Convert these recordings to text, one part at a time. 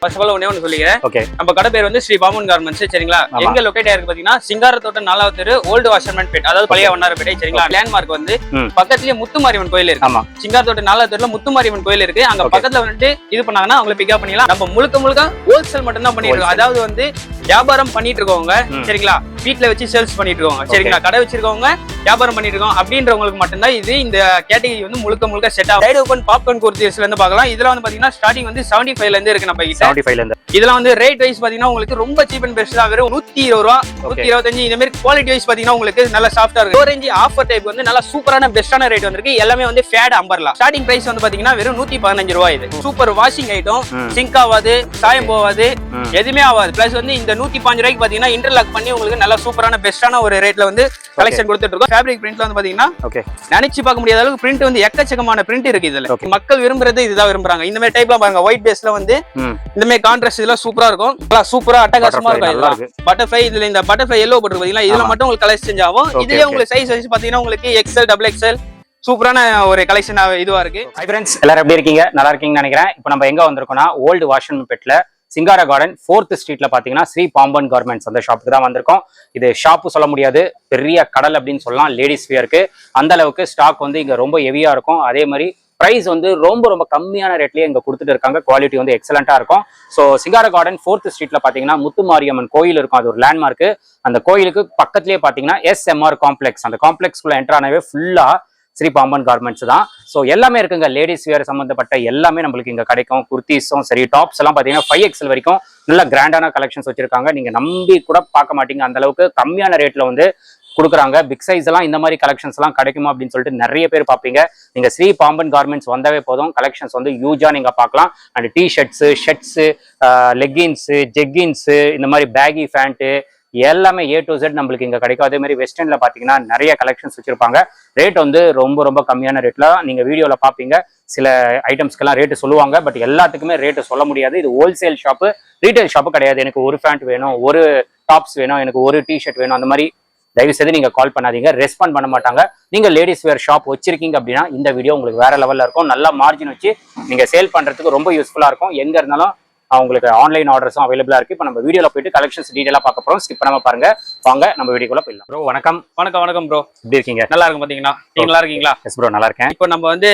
First of all ஒண்ணு சொல்லிக்கிறேன். Okay. நம்ம கடை பேர் வந்து ஸ்ரீ பாம்பன் கார்மெண்ட்ஸ் சரிங்களா? எங்க லொகேட் ஆயிருக்கு பாத்தீங்கன்னா சிங்காரத்தோட்டம் 4வது தெரு ஓல்டு வாஷர்மேன் பேட், அதாவது பழைய வண்ணாரப்பேட்டை சரிங்களா? லேண்ட்மார்க் வந்து பக்கத்துலயே முத்துமாரியம்மன் கோயில் இருக்கு. ஆமா. சிங்காரத்தோட்டம் 4வது தெருல முத்துமாரியம்மன் கோயில் இருக்கு. அங்க பக்கத்துல வந்துட்டு இது பண்ணாங்கன்னா அவங்களை பிக்கப் பண்ணிக்கலாம். நம்ம முழுக்க ஹோல்சேல் மட்டும் தான் பண்ணிட்டு இருக்கோம். அதாவது வந்து வியாபாரம் பண்ணிட்டு இருக்கவங்க சரிங்களா, வீட்டுல வச்சு சேல்ஸ் பண்ணிட்டு இருக்கோங்க சரிங்களா, கடை வச்சிருக்கவங்க வியாபாரம் பண்ணிட்டு இருக்கோம் அப்படின்றவங்களுக்கு மட்டும்தான் இது இந்த கேட்டகரி வந்து முழுக்க செட் ஆகும். சைடு ஓபன் பாப்கார்ன் குர்த்திஸ்ல இருந்து பார்க்கலாம். இதெல்லாம் வந்து பாத்தீங்கன்னா ஸ்டார்டிங் வந்து 75 ல இருந்து இருக்கு நம்ம கிட்ட. 75 ல இருந்து இதெல்லாம் வந்து ரேட் வைஸ் பாத்தீங்கன்னா உங்களுக்கு ரொம்ப சீப் அண்ட் பெஸ்ட் தான். வெறும் 120 ரூபா 125. இந்த மாதிரி குவாலிட்டி வைஸ் பாத்தீங்கன்னா உங்களுக்கு நல்ல சாஃப்டா இருக்கு. ரேஞ்ச் ஆஃபர் டைப் வந்து நல்ல சூப்பரான பெஸ்டான ரேட் வந்திருக்கு. எல்லாமே வந்து ஃபேட் அம்பர்லா. ஸ்டார்டிங் பிரைஸ் வந்து பாத்தீங்கன்னா வெறும் 115 ரூபாய். இது சூப்பர் வாஷிங் ஐட்டம், சிங்க் ஆகாது, சாயம் போகாது, எதுவுமே ஆகாது. பிளஸ் வந்து இந்த 115 ரூபாய்க்கு பாத்தீங்கன்னா இன்டர்லாக் பண்ணி உங்களுக்கு நல்ல சூப்பரான பெஸ்டான ஒரு ரேட்ல வந்து கலெக்ஷன் கொடுத்துட்டு இருக்கோம். ஃபேப்ரிக் பிரிண்ட்ல வந்து பாத்தீங்கன்னா நினைச்சு பார்க்க முடியாத அளவுக்கு பிரிண்ட் வந்து எக்கச்சக்கமான பிரிண்ட் இருக்கு. இதுல மக்கள் விரும்புறது இதுதான் விரும்புறாங்க. இந்த மாதிரி டைப்ல பாருங்க, ஒயிட் பேஸ்ல வந்து இந்த மாதிரி கான்ட்ராஸ்ட் இதெல்லாம் சூப்பரா இருக்கும். சூப்பரா அட்டகாசமா இருக்கும். பட்டர்ஃப்ளை இதுல இந்த பட்டர்ஃப்ளை எல்லோ போட்டு பாத்தீங்கன்னா இதுல மட்டும் உங்களுக்கு கலர் சேஞ்ச் ஆகும். இதுலயே உங்களுக்கு சைஸ் வைஸ் பாத்தீங்கன்னா உங்களுக்கு XL XXL சூப்பரான ஒரு கலெக்ஷன் இதுவா இருக்கு. ஹை ஃப்ரெண்ட்ஸ், எல்லாரும் எப்படி இருக்கீங்க? நல்லா இருக்கீங்கன்னு நினைக்கிறேன். இப்போ நம்ம எங்க வந்திருக்கோம்னா ஓல்டு வாஷர்மேன் பேட்ல சிங்கார கார்டன் 4th ஸ்ட்ரீட்ல பாத்தீங்கன்னா ஸ்ரீ பாம்பன் கார்மெண்ட்ஸ் அந்த ஷாப்புக்கு தான் வந்திருக்கோம். இது ஷாப்பு சொல்ல முடியாது, பெரிய கடல் அப்படின்னு சொல்லலாம். லேடிஸ் வியருக்கு அந்த அளவுக்கு ஸ்டாக் வந்து இங்க ரொம்ப ஹெவியா இருக்கும். அதே மாதிரி பிரைஸ் வந்து ரொம்ப கம்மியான ரேட்லயே இங்க கொடுத்துட்டு இருக்காங்க. குவாலிட்டி வந்து எக்ஸலண்டா இருக்கும். ஸோ சிங்கார கார்டன் 4th ஸ்ட்ரீட்ல பாத்தீங்கன்னா முத்துமாரியம்மன் கோயில் இருக்கும். அது ஒரு லேண்ட்மார்க். அந்த கோயிலுக்கு பக்கத்துலயே பாத்தீங்கன்னா SMR காம்ப்ளெக்ஸ். அந்த காம்ப்ளெக்ஸ்குள்ள என்டர் ஆனவே ஃபுல்லா ஸ்ரீ பாம்பன் கார்மெண்ட்ஸ் தான். ஸோ எல்லாமே இருக்குங்க. லேடிஸ் வியர் சம்பந்தப்பட்ட எல்லாமே நம்மளுக்கு இங்க கிடைக்கும். குர்த்திஸும் சரி, டாப்ஸ் எல்லாம் பாத்தீங்கன்னா 5XL வரைக்கும் நல்ல கிராண்டான கலெக்ஷன்ஸ் வச்சிருக்காங்க. நீங்க நம்பி கூட பார்க்க மாட்டீங்க, அந்த அளவுக்கு கம்மியான ரேட்ல வந்து கொடுக்குறாங்க. பிக் சைஸ் எல்லாம் இந்த மாதிரி கலெக்ஷன்ஸ் எல்லாம் கிடைக்குமா அப்படின்னு சொல்லிட்டு நிறைய பேர் பார்ப்பீங்க. நீங்க ஸ்ரீ பாம்பன் கார்மெண்ட்ஸ் வந்தாவே போதும், கலெக்ஷன்ஸ் வந்து ஹியூஜா நீங்க பார்க்கலாம். And T-shirts, shirts, leggings, jeggings, இந்த மாதிரி பேகி பேண்ட் எல்லாமே A to Z நம்மளுக்கு இங்க கிடைக்கும். அதே மாதிரி வெஸ்டர்ன்ல பாத்தீங்கன்னா நிறைய கலெக்ஷன்ஸ் வச்சிருப்பாங்க. ரேட் வந்து ரொம்ப கம்மியான ரேட்ல நீங்க வீடியோல பாப்பீங்க. சில ஐட்டம்ஸ்க்கெல்லாம் ரேட்டு சொல்லுவாங்க, பட் எல்லாத்துக்குமே ரேட்டு சொல்ல முடியாது. இது ஹோல்சேல் ஷாப்பு, ரீட்டைல் ஷாப்பு கிடையாது. எனக்கு ஒரு பேண்ட் வேணும், ஒரு டாப்ஸ் வேணும், எனக்கு ஒரு டிஷர்ட் வேணும், அந்த மாதிரி தயவு செய்து நீங்க கால் பண்ணாதீங்க, ரெஸ்பாண்ட் பண்ண மாட்டாங்க. நீங்க லேடிஸ் வேர் ஷாப் வச்சிருக்கீங்க அப்படின்னா இந்த வீடியோ உங்களுக்கு வேற லெவல்ல இருக்கும். நல்லா மார்ஜின் வச்சு நீங்க சேல் பண்றதுக்கு ரொம்ப யூஸ்ஃபுல்லா இருக்கும். எங்க இருந்தாலும் உங்களுக்கு ஆன்லைன் ஆர்டர்ஸும் அவைலபிளா இருக்கு. இப்போ நம்ம வீடியோல போயிட்டு கலெக்ஷன்ஸ் டீடைலா பார்க்க போறோம். ஸ்கிப் பண்ணாம பாருங்க. வாங்க நம்ம வீடியோக்குள்ள போயிடலாம். ப்ரோ வணக்கம். வணக்கம் ப்ரோ. எப்படி இருக்கீங்க? நல்லா இருக்கும் பாத்தீங்கன்னா. நீங்க நல்லா இருக்கீங்களா? எஸ் ப்ரோ, நல்லா இருக்கேன். இப்போ நம்ம வந்து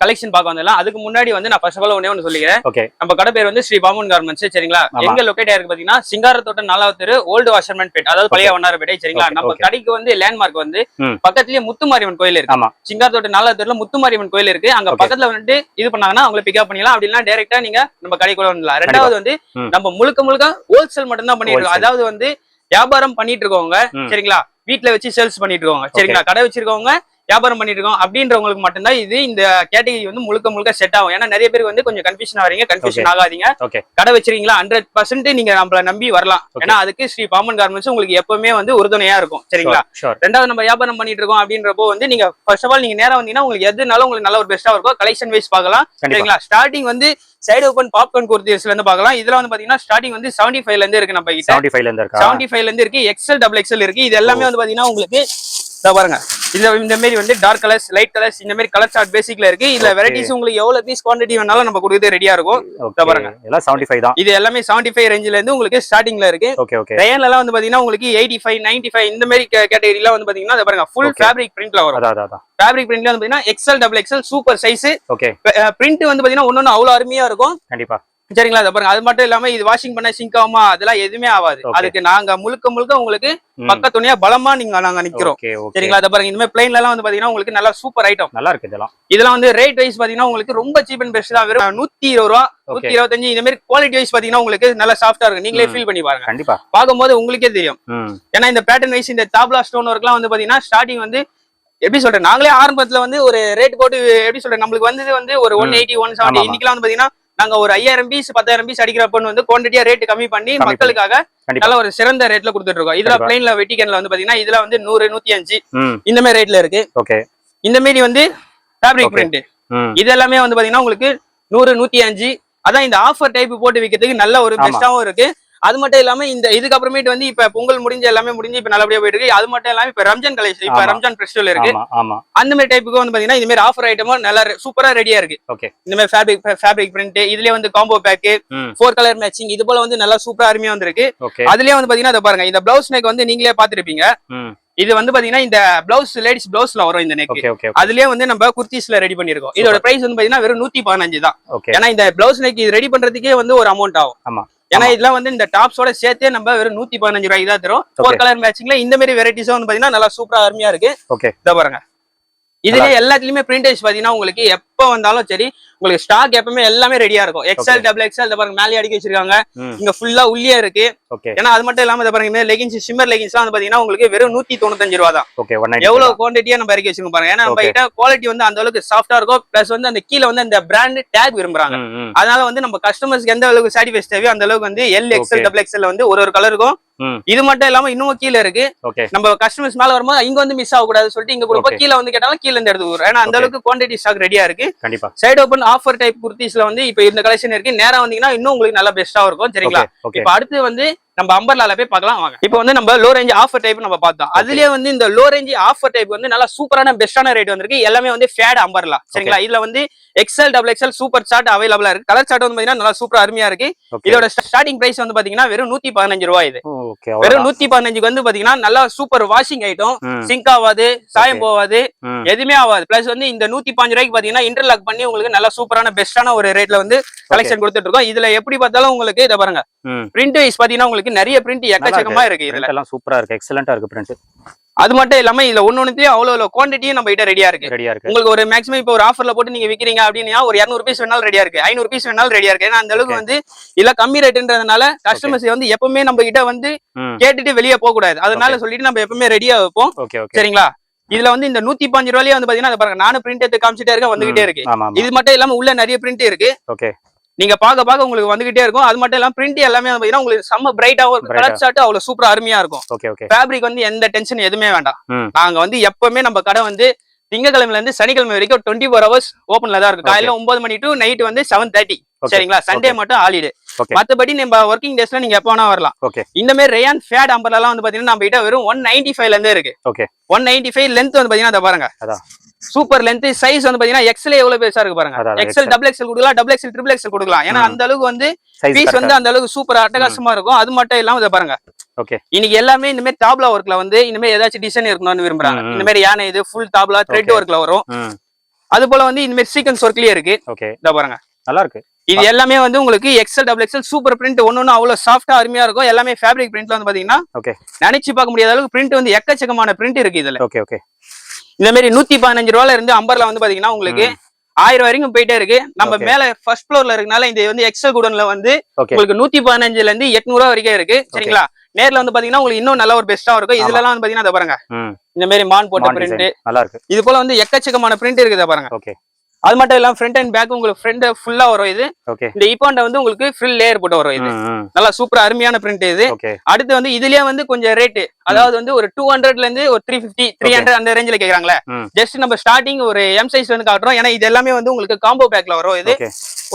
கலெக்ஷன் பார்க்க வந்தலாம். அதுக்கு முன்னாடி வந்து நான் ஃபர்ஸ்ட் ஆஃப் ஆல் ஒண்ணு சொல்லிக்கிறேன். ஓகே. நம்ம கடை பேர் வந்து ஸ்ரீ பாம்பன் கார்மெண்ட்ஸ் சரிங்களா? எங்க லொகேட் ஆயிருக்கு பாத்தீங்கன்னா சிங்காரத்தோட்டம் 4வது தெரு ஓல்டு வாஷர்மேன் பேட், அதாவது பழைய வண்ணாரப்பேட்டை சரிங்களா? நம்ம கடைக்கு வந்து லேண்ட்மார்க் வந்து பக்கத்துலயே முத்துமாரியம்மன் கோயில் இருக்கு. சிங்காரத்தோட்டம் 4வது தெருல முத்துமாரியம்மன் கோயில் இருக்கு. அங்க பக்கத்துல வந்துட்டு இது பண்ணாங்கன்னா அவங்களை பிக்கப் பண்ணிக்கலாம். அப்படின்னா டைரக்டா நீங்க நம்ம கடைக்குள்ள வந்துடலாம். ரெண்டாவது வந்து நம்ம முழுக்க ஹோல்சேல் மட்டும் தான் பண்ணிட்டு இருக்கோம். அதாவது வந்து வியாபாரம் பண்ணிட்டு இருக்கவங்க சரிங்களா, வீட்டுல வச்சு சேல்ஸ் பண்ணிட்டு இருக்கோங்க சரிங்களா, கடை வச்சிருக்கவங்க வியாபாரம் பண்ணிட்டு இருக்கோம் அப்படின்றவங்களுக்கு மட்டும்தான் இது இந்த கேட்டகரி வந்து முழுக்க செட் ஆகும். ஏன்னா நிறைய பேருக்கு வந்து கொஞ்சம் கன்ஃபியூஷன் ஆகிறீங்க. கன்ஃபியூஷன் ஆகாதீங்க. கடை வச்சிருக்கீங்களா 100% நீங்க நம்மள நம்பி வரலாம். ஏன்னா அதுக்கு ஸ்ரீ பாம்பன் கார்மெண்ட்ஸ் உங்களுக்கு எப்பவுமே வந்து உறுதுணையா இருக்கும் சரிங்களா? ரெண்டாவது நம்ம வியாபாரம் பண்ணிட்டு இருக்கோம் அப்படின்றப்போ வந்து நீங்க ஃபர்ஸ்ட் ஆஃப் ஆல் நீங்க நேரம் வந்தீங்கன்னா உங்களுக்கு எதுனாலும் உங்களுக்கு நல்ல ஒரு பெஸ்டா இருக்கும். கலெக்ஷன் வைஸ் பார்க்கலாம் சரிங்களா? ஸ்டார்டிங் வந்து சைடு ஓபன் பாப்கார்ன் குர்த்திஸ்ல இருந்து பார்க்கலாம். இதுல வந்து பாத்தீங்கன்னா ஸ்டார்டிங் வந்து 75 ல இருந்து இருக்கு. நம்ம கிட்ட 75 ல இருந்து இருக்கு. XL XXL இருக்கு. இது எல்லாமே வந்து பாத்தீங்கன்னா உங்களுக்கு பாருங்க, இந்த மாதிரி வந்து டார்க் கலர்ஸ், லைட் கலர்ஸ், இந்த மாதிரி கலர் சார்ட் பேசிக்ல இருக்கு. இதுல வெரைட்டிஸ் உங்களுக்கு எவ்வளவு பீஸ் குவாண்டிட்டி வேணாலும் நம்ம கொடுத்து ரெடியா இருக்கும். பாருங்க, எல்லாம் 75 தான். இது எல்லாமே 75 ரேஞ்சில இருந்து உங்களுக்கு ஸ்டார்டிங்ல இருக்கு. ரேயன்ல எல்லாம் வந்து பாத்தீங்கன்னா உங்களுக்கு 85 95 இந்த மாதிரி கேட்டகரியில வந்து பாத்தீங்கன்னா பாருங்க ஃபுல் ஃபேப்ரிக் பிரிண்ட்ல வரும். ஃபேப்ரிக் பிரிண்ட்ல வந்து பாத்தீங்கன்னா XL XXL super size. Print வந்து பாத்தீங்கன்னா ஒன்னொன்னு அவ்வளவு அருமையா இருக்கும். கண்டிப்பா சரிங்களா? அதை பாருங்க. அது மட்டும் இல்லாம இது வாஷிங் பண்ண சிங்க் ஆகுமா அதெல்லாம் எதுவுமே ஆகாது. அதுக்கு நாங்க முழுக்க உங்களுக்கு பக்க துணியா பலமா நாங்க நிக்கிறோம் சரிங்களா? அதை பாருங்க. இந்த மாதிரி பிளைன்ல எல்லாம் வந்து பாத்தீங்கன்னா உங்களுக்கு நல்லா சூப்பர் ஐட்டம் நல்லா இருக்கு. இதெல்லாம் வந்து ரேட் வைஸ் பாத்தீங்கன்னா உங்களுக்கு ரொம்ப சீப் அண்ட் பெஸ்ட் தான். வெறும் 120 ரூபா 125. இந்த மாதிரி குவாலிட்டி வைஸ் பாத்தீங்கன்னா உங்களுக்கு நல்லா சாஃப்டா இருக்கு. நீங்களே ஃபீல் பண்ணி பாருங்க. கண்டிப்பா பார்க்கும்போது உங்களுக்கே தெரியும். ஏன்னா இந்த பேட்டர்ன் வைஸ் இந்த தாப்லா ஸ்டோன் ஒர்க் எல்லாம் வந்து பாத்தீங்கன்னா ஸ்டார்டிங் வந்து எப்படி சொல்றேன், நாங்களே ஆரம்பத்துல வந்து ஒரு ரேட் போட்டு எப்படி சொல்றேன், நம்மளுக்கு வந்து ஒரு 180 170. இன்னைக்கு வந்து பாத்தீங்கன்னா நாங்க ஒரு 5000 பீஸ் 10000 பீஸ் அடிக்கிறப்பன்னு வந்து குவான்டிட்டியா ரேட் கம்மி பண்ணி மக்களுக்காக நல்ல ஒரு சிறந்த ரேட்ல கொடுத்துட்டு இருக்கோம். இதுல பிளைன்ல வெட்டிகன்ல வந்து பாத்தீங்கன்னா இதுல வந்து 100 105 இந்த மாதிரி ரேட்ல இருக்கு. இந்த மாதிரி வந்து ஃபேப்ரிக் பிரிண்ட் இது எல்லாமே வந்து பாத்தீங்கன்னா உங்களுக்கு 100 105. அதான் இந்த ஆஃபர் டைப் போட்டு விக்கிறதுக்கு நல்ல ஒரு பெஸ்டாவும் இருக்கு. அது மட்டும் இல்லாம இந்த இதுக்கு அப்புறமேட்டு வந்து இப்ப பொங்கல் முடிஞ்சு எல்லாமே முடிஞ்சு இப்ப நல்லபடியா போயிட்டு இருக்கு. அது மட்டும் இல்லாம இப்ப ரம்ஜான் கலெக்ஷன், இப்ப ரம்ஜான் ஃபெஸ்டிவல் இருக்கு. அந்த மாதிரி டைப்புக்கு வந்து பாத்தீங்கன்னா இந்த மாதிரி ஆஃபர் ஐட்டமும் நல்லா சூப்பரா ரெடியா இருக்கு. இந்த மாதிரி ஃபேப்ரிக் பிரிண்ட், இதுலயே வந்து காம்போ பேக், 4 கலர் மேட்சிங், இது போல வந்து நல்லா சூப்பரா அருமையா வந்திருக்கு. அதுலயே வந்து பாத்தீங்கன்னா இத பாருங்க, இந்த பிளவுஸ் நெக் வந்து நீங்களே பாத்துருப்பீங்க. இது வந்து பாத்தீங்கன்னா இந்த பிளவுஸ் லேடிஸ் பிளவுஸ்ல வரும் இந்த நெக். அதுலயே வந்து நம்ம குர்த்திஸ்ல ரெடி பண்ணிருக்கோம். இதோட பிரைஸ் வந்து பாத்தீங்கன்னா வெறும் 115 தான். ஏன்னா இந்த பிளவுஸ் நெக் இது ரெடி பண்றதுக்கே வந்து ஒரு அமௌண்ட் ஆகும். ஏன்னா இதெல்லாம் வந்து இந்த டாப்ஸோட சேர்த்தே நம்ம வெறும் 115 ரூபாய்க்கு தான் தரும். 4 கலர் மேட்சிங்ல இந்த மாதிரி வெரைட்டிஸும் வந்து பாத்தீங்கன்னா நல்லா சூப்பரா அருமையா இருக்கு. இத பாருங்க, இதுலயே எல்லாத்துலயுமே பிரிண்டேஜ் பாத்தீங்கன்னா உங்களுக்கு எப்ப வந்தாலும் சரி உங்களுக்கு ஸ்டாக் எப்பவுமே எல்லாமே ரெடியா இருக்கும். எக்ஸ்எல், டபுள் எக்ஸ்எல் பாருங்க மேலே அடிக்க வச்சிருக்காங்க. இங்க ஃபுல்லா உள்ளே இருக்கு. ஏன்னா அது மட்டும் இல்லாம பாருங்க லெகின்ஸ், ஷிம்மர் லெகின்ஸ் வந்து பாத்தீங்கன்னா உங்களுக்கு வெறும் 195 ரூபா தான். எவ்வளவு குவான்டிட்டியா நம்ம இறக்கி வச்சிருக்கோம் பாருங்க. ஏன்னா நம்ம கிட்ட குவாலிட்டி வந்து அந்த அளவுக்கு சாஃப்டா இருக்கும். பிளஸ் வந்து அந்த கீழே வந்து அந்த பிராண்ட் டேக் விரும்புறாங்க. அதனால வந்து நம்ம கஸ்டமர்ஸ்க்கு எந்த அளவுக்கு சாட்டிஸ்ஃபை தேவையோ அந்த அளவுக்கு வந்து எல், எக்ஸ்எல், டபுள் எக்ஸ்எல் வந்து ஒரு கலருக்கும். இது மட்டும் இல்லாம இன்னும் கீழே இருக்கு. நம்ம கஸ்டமர்ஸ் மேல வரும்போது இங்க வந்து மிஸ் ஆகக்கூடாது சொல்லிட்டு இங்க கொடுப்போம். கீழே வந்து கேட்டாலும் கீழே இருந்து எடுத்து வரும். ஏன்னா அந்த அளவுக்கு குவான்டிட்டி ஸ்டாக் ரெடியா இருக்கு. சைடு ஓபன் ஆஃபர் டைப் குர்த்திஸ்ல வந்து இப்ப இந்த கலெக்ஷன் இருக்கு. நேரா வந்தீங்கன்னா இன்னும் உங்களுக்கு நல்லா பெஸ்டா இருக்கும். சரிங்களா? இப்ப அடுத்து வந்து நம்ம அம்பர்லால போய் பார்க்கலாம் வாங்க. இப்போ வந்து நம்ம லோ ரேஞ்ச் ஆஃபர் டைப் நம்ம பார்த்தோம். அதுலயே வந்து இந்த லோ ரேஞ்ச் ஆஃபர் டைப் வந்து நல்லா சூப்பரான பெஸ்டான ரேட் வந்திருக்கு. எல்லாமே வந்து ஃபேட் அம்பர்லா. சரிங்களா? இதுல வந்து XL, double XL, super short அவைலபிளா இருக்கு. கலர் சார்ட் வந்து பாத்தீங்கன்னா நல்லா சூப்பரா அருமையா இருக்கு. இதோட ஸ்டார்டிங் பிரைஸ் வந்து பாத்தீங்கன்னா வெறும் 115 ரூபாய். இது வெறும் 115க்கு வந்து பாத்தீங்கன்னா நல்லா சூப்பர் வாஷிங் ஐட்டம், சிங்க் ஆகாது, சாயம் போகாது, எதுவுமே ஆகாது. பிளஸ் வந்து இந்த 115 ரூபாய்க்கு பாத்தீங்கன்னா இன்டர்லாக் பண்ணி உங்களுக்கு நல்லா சூப்பரான பெஸ்டான ஒரு ரேட்ல வந்து கலெக்ஷன் கொடுத்துட்டு இருக்கோம். இதுல எப்படி பார்த்தாலும் உங்களுக்கு இத பாருங்க, பிரிண்ட் வைஸ் பாத்தீங்கன்னா உங்களுக்கு நிறைய பிரிண்ட் எக்கச்சக்கமா இருக்கு. இதுல எல்லாம் சூப்பரா இருக்கு, எக்ஸலென்ட்டா இருக்கு பிரிண்ட். அது மட்டும் இல்லாம இதுல ஒன்னொன்னுலயும் அவ்வளவு குவான்டிட்டியும் நம்ம கிட்ட ரெடியா இருக்கு. உங்களுக்கு ஒரு மேக்ஸிமம் இப்போ ஒரு ஆஃபர்ல போட்டு நீங்க விக்கிறீங்க அப்படின்னா ஒரு 200 பீஸ் வேணாலும் ரெடியா இருக்கு, 500 பீஸ் வேணாலும் ரெடியா இருக்கு. ஏன்னா அந்த அளவுக்கு வந்து இல்ல கம்மி ரேட்ன்றதுனால கஸ்டமர்ஸ் வந்து எப்பவுமே நம்ம கிட்ட வந்து கேட்டுட்டு வெளியே போக கூடாது. அதனால சொல்லிட்டு நம்ம எப்பவுமே ரெடியா வைப்போம். சரிங்களா? இதுல வந்து இந்த 115 ரூபாயிலே வந்து பாத்தீங்கன்னா பாருங்க, நானும் பிரிண்ட் எடுத்து காமிச்சிட்டே இருக்க வந்துகிட்டே இருக்கு. இது மட்டும் இல்லாம உள்ள நிறைய பிரிண்ட் இருக்கு. நீங்க பாக்க உங்களுக்கு வந்துகிட்டே இருக்கும். அது மட்டும் இல்லாம பிரிண்ட் எல்லாமே பாத்தீங்கன்னா உங்களுக்கு செம்ம பிரைட்டாவும் கலர் சார்ட் அவ்வளவு சூப்பரா அருமையா இருக்கும். ஃபேப்ரிக் வந்து எந்த டென்ஷன் எதுவுமே வேண்டாம். நாங்க வந்து எப்பவுமே நம்ம கடை வந்து திங்கக்கிழமைல இருந்து சனிக்கிழமை வரைக்கும் 24 hours ஓபன்ல தான் இருக்கு. காலையில 9 மணி டு நைட் வந்து 7:30. சரிங்களா? சண்டே மட்டும் ஹாலிடே. மத்தபடி நம்ம ஒர்க்கிங் டேஸ்ல நீங்க எப்ப வேணா வரலாம். இந்த மாதிரி ரேயான் ஃபேட் அம்பர்லா எல்லாம் வந்து பாத்தீங்கன்னா நம்ம கிட்ட வெறும் 195 ல இருந்தே இருக்கு. 195 லென்த் வந்து பாத்தீங்கன்னா பாருங்க, சூப்பர் லென்த். சைஸ் வந்து பாத்தீங்கன்னா எக்ஸ்எல் எவ்வளவு பெருசா இருக்கு பாருங்க. எக்ஸ்எல், டபுள் எக்ஸ்எல் கொடுக்கலாம், டபுள் எக்ஸ்எல், ட்ரிபிள் எக்ஸ்எல் கொடுக்கலாம். ஏன்னா அந்த அளவுக்கு வந்து பீஸ் வந்து அந்த அளவுக்கு சூப்பரா அட்டகாசமா இருக்கும். அது மட்டும் இல்லாம இத பாருங்க, இன்னைக்கு எல்லாமே இந்த மாதிரி தாப்லா ஒர்க்ல வந்து இந்த மாதிரி ஏதாச்சும் டிசைன் இருக்கணும்னு விரும்புறாங்க. இந்த மாதிரி யானை இது ஃபுல் தாப்லா த்ரெட் ஒர்க்ல வரும். அது போல வந்து இந்த மாதிரி சீக்வென்ஸ் ஒர்க்லயே இருக்கு. இத பாருங்க, நல்லா இருக்கு. இது எல்லாமே வந்து உங்களுக்கு XL, double XL super print. ஒன்னொன்னு அவ்வளவு சாஃப்டா அருமையா இருக்கும். எல்லாமே ஃபேப்ரிக் பிரிண்ட்ல வந்து பாத்தீங்கன்னா நினைச்சு பார்க்க முடியாத அளவுக்கு பிரிண்ட் வந்து எக்கச்சக்கமான பிரிண்ட் இருக்கு இதுல. இந்த மாதிரி 115 ரூபாயில இருந்து அம்பர்ல வந்து பாத்தீங்கன்னா உங்களுக்கு 1000 வரைக்கும் போயிட்டே இருக்கு. நம்ம மேல ஃபர்ஸ்ட் ஃப்ளோர்ல இருக்கனால இந்த வந்து எக்ஸல் குடோன்ல வந்து உங்களுக்கு 115ல இருந்து 800 ரூபாய் வரைக்கும் இருக்கு. சரிங்களா? நேர்ல வந்து பாத்தீங்கன்னா உங்களுக்கு இன்னும் நல்ல ஒரு பெஸ்டா இருக்கும். இதுல எல்லாம் வந்து பாத்தீங்கன்னா பாருங்க, இந்த மாதிரி மான் போட்ட பிரிண்ட் நல்லா இருக்கு. இது போல வந்து எக்கச்சக்கமான பிரிண்ட் இருக்குது பாருங்க. அது மட்டும் இல்லாம ஃப்ரண்ட் அண்ட் பேக் உங்களுக்கு ஃப்ரண்ட் ஃபுல்லா வரும். இது இந்த இப்பாண்ட வந்து உங்களுக்கு ஃபில் லேயர் போட்டு வரும். இது நல்லா சூப்பரா அருமையான பிரிண்ட். இது அடுத்து வந்து இதுலயே வந்து கொஞ்சம் ரேட், அதாவது வந்து ஒரு 200ல இருந்து ஒரு 350, 300 அந்த ரேஞ்சில கேக்குறாங்களே. ஜஸ்ட் நம்ம ஸ்டார்டிங் ஒரு எம் சைஸ்ல இருந்து காட்டுறோம். ஏன்னா இது எல்லாமே வந்து உங்களுக்கு காம்போ பேக்ல வரும். இது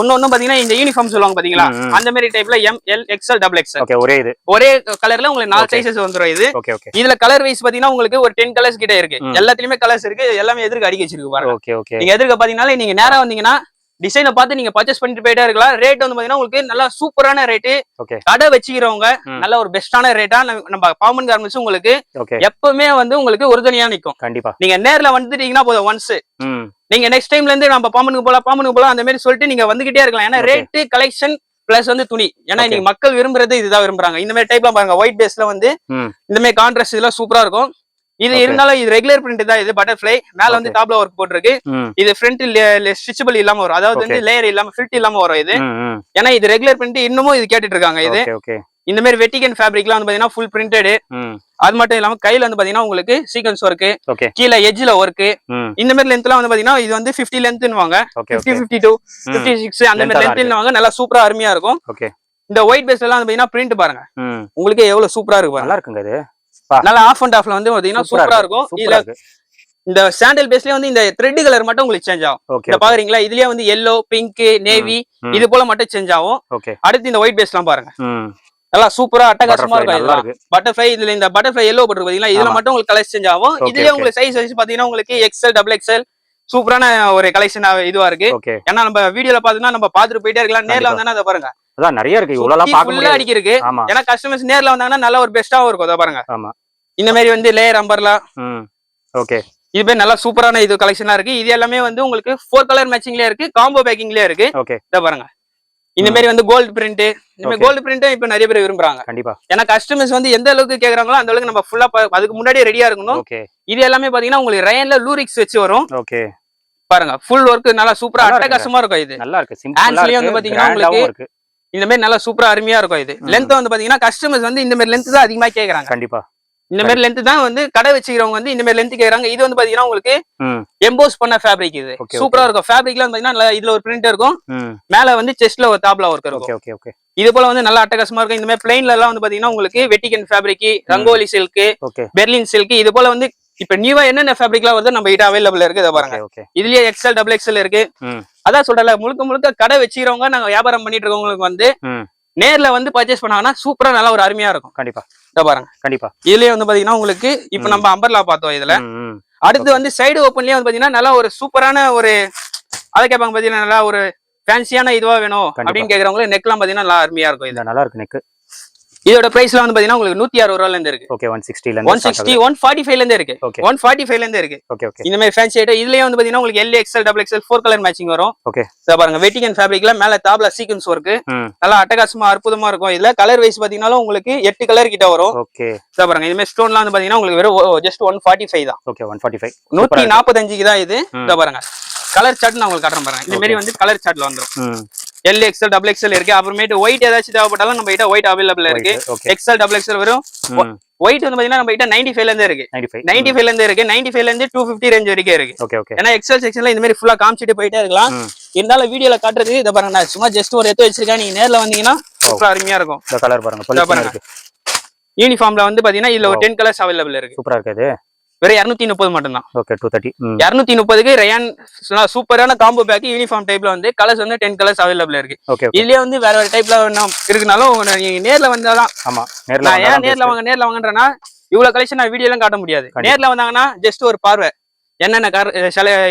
ஒன்னொன்னு பாத்தீங்கன்னா இந்த யூனிஃபார்ம் சொல்லுவாங்க பாத்தீங்களா, அந்த மாதிரி டைப்ல M, L, XL, double XL ஒரே கலர்ல உங்களுக்கு 4 சைஸஸ் வந்துரும். இது இதுல கலர் வைஸ் பாத்தீங்கன்னா உங்களுக்கு ஒரு 10 கலர்ஸ் கிட்ட இருக்கு. எல்லாத்துலயுமே கலர்ஸ் இருக்கு. எல்லாமே எதிர்க்க அடிக்க வச்சிருக்கு பாருங்க. நீங்க எதிர்க்க பாத்தீங்கன்னா நீங்க நேரா வந்தீங்கன்னா டிசைனை பார்த்து நீங்க பர்ச்சேஸ் பண்ணிட்டு போயிட்டே இருக்கலாம். ரேட் வந்து பாத்தீங்கன்னா உங்களுக்கு நல்லா சூப்பரான ரேட்டு. கடை வச்சுக்கிறவங்க நல்ல ஒரு பெஸ்டான ரேட்டா நம்ம பாம்பன் கார்மெண்ட்ஸ் உங்களுக்கு எப்பவுமே வந்து உங்களுக்கு உறுதுணையா நிக்கும். கண்டிப்பா நீங்க நேர்ல வந்துட்டீங்கன்னா போதும். ஒன்ஸ் நீங்க நெக்ஸ்ட் டைம்ல இருந்து நம்ம பாம்பனுக்கு போலாம் அந்த மாதிரி சொல்லிட்டு நீங்க வந்துகிட்டே இருக்கலாம். ஏன்னா ரேட்டு, கலெக்ஷன் பிளஸ் வந்து துணி. ஏன்னா நீங்க மக்கள் விரும்புறது இதுதான் விரும்புறாங்க. இந்த மாதிரி டைப்லாம் பாருங்க, ஒயிட் பேஸ்ல வந்து இந்த மாதிரி கான்ட்ராஸ்ட் இதெல்லாம் சூப்பரா இருக்கும். இது இருந்தாலும் இது ரெகுலர் பிரிண்ட் தான். இது பட்டர்ஃப்ளை மேல வந்து டாப்ல ஒர்க் போட்டுருக்கு. இது ஃப்ரண்ட் ஸ்டிச்சபிள் இல்லாம வரும், அதாவது வந்து லேயர் இல்லாம ஃபில்ட் இல்லாம வரும். இது ஏன்னா இது ரெகுலர் பிரிண்ட் இன்னமும் இது கேட்டுட்டு இருக்காங்க. இது இந்த மாதிரி வெட்டிகன் ஃபேப்ரிக்லாம் வந்து பாத்தீங்கன்னா ஃபுல் பிரிண்டட். அது மட்டும் இல்லாம கையில வந்து பாத்தீங்கன்னா உங்களுக்கு சீக்வென்ஸ் ஒர்க், கீழே எட்ஜ்ல ஒர்க். இந்த மாதிரி லென்த்லாம் வந்து பாத்தீங்கன்னா இது வந்து 50 லென்த்னுவாங்க, 50, 52, 56 அந்த மாதிரி லென்த்னுவாங்க. நல்லா சூப்பரா அருமையா இருக்கும். இந்த ஒயிட் பேஸ்ல எல்லாம் வந்து பாத்தீங்கன்னா பிரிண்ட் பாருங்க, உங்களுக்கு எவ்வளவு சூப்பரா இருக்கு. நல்லா இருக்குங்க. இது நல்லா ஆஃப் அண்ட் ஆஃப்ல வந்து பாத்தீங்கன்னா சூப்பரா இருக்கும். இதுல இந்த சாண்டல் பேஸ்லயே வந்து இந்த த்ரெட் கலர் மட்டும் உங்களுக்கு சேஞ்ச் ஆகும். இந்த பாக்குறீங்களா, இதுலயே வந்து yellow, pink, navy இது போல மட்டும் சேஞ்ச் ஆகும். அடுத்து இந்த ஒயிட் பேஸ்லாம் பாருங்க, நல்லா சூப்பரா அட்டகாசமா இருக்கும். நல்லா இருக்கு. பட்டர்ஃப்ளை இதுல இந்த பட்டர்ஃப்ளை எல்லோ போட்டு பாத்தீங்களா, இதுல மட்டும் உங்களுக்கு கலர் சேஞ்ச் ஆகும். இதுலயே உங்களுக்கு சைஸ் வச்சு பாத்தீங்கன்னா உங்களுக்கு எக்ஸ்எல் டபுள் எக்ஸ்எல் சூப்பரான ஒரு கலெக்ஷன் இதுவா இருக்கு. ஏன்னா நம்ம வீடியோல பாத்தீங்கன்னா நம்ம பாத்துட்டு போயிட்டே இருக்கலாம். நேர்ல வந்தாங்கன்னா அதை பாருங்க அதான் நிறைய இருக்கு. இவ்வளவு பார்க்க முடியாது அடிக்கிருக்கு. ஏன்னா கஸ்டமர்ஸ் நேர்ல வந்தாங்கன்னா நல்ல ஒரு பெஸ்டாவும் இருக்கும். அதை பாருங்க. ஆமா இந்த மாதிரி வந்து லேயர் அம்பர்லா. ஓகே இது பேர் நல்லா சூப்பரான இது கலெக்ஷனா இருக்கு. இது எல்லாமே வந்து உங்களுக்கு 4 கலர் மேட்சிங்லயே இருக்கு, காம்போ பேக்கிங்லயே இருக்கு. ஓகே இத பாருங்க. இந்த மாதிரி வந்து கோல்ட் பிரிண்ட், இந்த மாதிரி கோல்ட் பிரிண்ட் இப்ப நிறைய பேர் விரும்புறாங்க. கண்டிப்பா. ஏன்னா கஸ்டமர்ஸ் வந்து எந்த அளவுக்கு கேக்குறாங்களோ அந்த அளவுக்கு நம்ம ஃபுல்லா அதுக்கு முன்னாடியே ரெடியா இருக்கணும். இது எல்லாமே பாத்தீங்கன்னா உங்களுக்கு ரயன்ல லூரிக்ஸ் வச்சு வரும். ஓகே பாருங்க ஃபுல் ஒர்க் நல்லா சூப்பரா அட்டகாசமா இருக்கும். இது நல்லா இருக்கு. சிம்பிளா வந்து பாத்தீங்கன்னா உங்களுக்கு இந்த மாதிரி நல்லா சூப்பரா அருமையா இருக்கும். இது லென்த் வந்து பாத்தீங்கன்னா கஸ்டமர்ஸ் வந்து இந்த மாதிரி லென்த் தான் அதிகமா கேக்குறாங்க. கண்டிப்பா இந்த மாதிரி லென்த் தான் வந்து கடை வச்சுக்கிறவங்க வந்து இந்த மாதிரி லென்த் கேக்குறாங்க. இது வந்து பாத்தீங்கன்னா உங்களுக்கு எம்போஸ் பண்ண ஃபேப்ரிக். இது சூப்பரா இருக்கும். ஃபேப்ரிக்ல வந்து பாத்தீங்கன்னா இதுல ஒரு பிரிண்ட் இருக்கும், மேல வந்து செஸ்ட்ல ஒரு தாப்லா ஒர்க் இருக்கும். இது போல வந்து நல்லா அட்டகாசமா இருக்கும். இந்த மாதிரி பிளைன்ல எல்லாம் வந்து பாத்தீங்கன்னா உங்களுக்கு Vatican fabric, Rangoli silk, Berlin silk, இது போல வந்து இப்ப நியூவா என்னென்ன ஃபேப்ரிக்லாம் வருது நம்ம கிட்ட அவைலபிள் இருக்கு. இத பாருங்க. இதுலயே எக்ஸ்எல் டபுள் எக்ஸ்எல் இருக்கு. அதான் சொல்றல, முழுக்க கடை வச்சுக்கிறவங்க நாங்க வியாபாரம் பண்ணிட்டு இருக்கவங்களுக்கு வந்து நேர்ல வந்து பர்ச்சேஸ் பண்ணாங்கன்னா சூப்பரா நல்லா ஒரு அருமையா இருக்கும். கண்டிப்பா. இத பாருங்க. கண்டிப்பா. இதுலயே வந்து பாத்தீங்கன்னா உங்களுக்கு இப்ப நம்ம அம்பர்லா பார்த்தோம். இதுல அடுத்து வந்து சைடு ஓப்பன்லயே வந்து பாத்தீங்கன்னா நல்லா ஒரு சூப்பரான ஒரு அதை கேட்பாங்க பாத்தீங்கன்னா நல்லா ஒரு ஃபேன்சியான இதுவா வேணும் அப்படின்னு கேக்குறவங்களுக்கு நெக்லாம் பாத்தீங்கன்னா நல்லா அருமையா இருக்கும். இது நல்லா இருக்கு நெக். இதோட பிரைஸ்ல வந்து பாத்தீங்கன்னா உங்களுக்கு 160 ரூபாயில இருந்து இருக்கு. ஓகே 160 ல இருந்து 160 145 ல இருந்து இருக்கு. 145 ல இருந்து இருக்கு. Okay okay. இந்த மாதிரி ஃபேன்சி ஐட்டம் இதுலயே வந்து பாத்தீங்கன்னா உங்களுக்கு L XL double XL 4 colour matching வரும். ஓகே. இத பாருங்க வெட்டிகன் ஃபேப்ரிக்ல மேல தாப்லா சீக்வென்ஸ் வர்க் நல்லா அட்டகாசமா அற்புதமா இருக்கும். இதுல கலர் வைஸ் பாத்தீங்கன்னா உங்களுக்கு 8 கலர் கிட்ட வரும். ஓகே. இத பாருங்க இந்த மாதிரி ஸ்டோன்லாம் வந்து பாத்தீங்கன்னா உங்களுக்கு வெறும் ஜஸ்ட் 145 தான். ஓகே 145 145 தான் இது. இத பாருங்க கலர் சார்ட் நான் உங்களுக்கு காட்டுறேன் பாருங்க. இந்த மாதிரி வந்து கலர் சார்ட்ல வந்துரும். எல் எக்ஸ்எல் டபுள் எக்ஸ்எல் இருக்கு. அப்புறமேட்டு ஒயிட் ஏதாச்சும் தேவைப்பட்டாலும் நம்ம கிட்ட ஒயிட் அவைலபிள் இருக்கு. எக்ஸ்எல் டபுள் எக்ஸ்எல் வரும். ஒயிட் வந்து பாத்தீங்கன்னா நம்ம கிட்ட 95 ல இருந்து இருக்கு. 95 ல இருந்து இருக்கு. 95 ல இருந்து 250 ரேஞ்ச் வரைக்கும் இருக்கு. Okay okay. ஏன்னா எக்ஸ்எல் செக்ஷன்ல இந்த மாதிரி ஃபுல்லா காமிச்சிட்டு போயிட்டே இருக்கலாம். இருந்தாலும் வீடியோல காட்டுறது இத பாருங்க. நான் சும்மா ஜஸ்ட் ஒரு எடுத்து வச்சிருக்கேன். நீங்க நேர்ல வந்தீங்கன்னா சூப்பரா அருமையா இருக்கும். இந்த கலர் பாருங்க. யூனிஃபார்ம்ல வந்து பாத்தீங்கன்னா இதுல ஒரு 10 கலர்ஸ் அவைலபிள் இருக்கு. சூப்பரா இருக்கு. வெறும் 230 மட்டும் தான். ஓகே 230. 230க்கு ரயான் சூப்பரான காம்போ பேக் யூனிஃபார்ம் டைப்ல வந்து கலர்ஸ் வந்து 10 கலர்ஸ் அவைலபிள் இருக்கு. இதுலயே வந்து வேற வேற டைப்ல இருக்குனாலும் நீங்க நேர்ல வந்தாதான். ஆமா நேர்ல நேர்ல வாங்கன்றனா இவ்வளவு கலெக்ஷன் நான் வீடியோல காட்ட முடியாது. நேர்ல வந்தாங்கன்னா ஜஸ்ட் ஒரு பார்வை என்னென்ன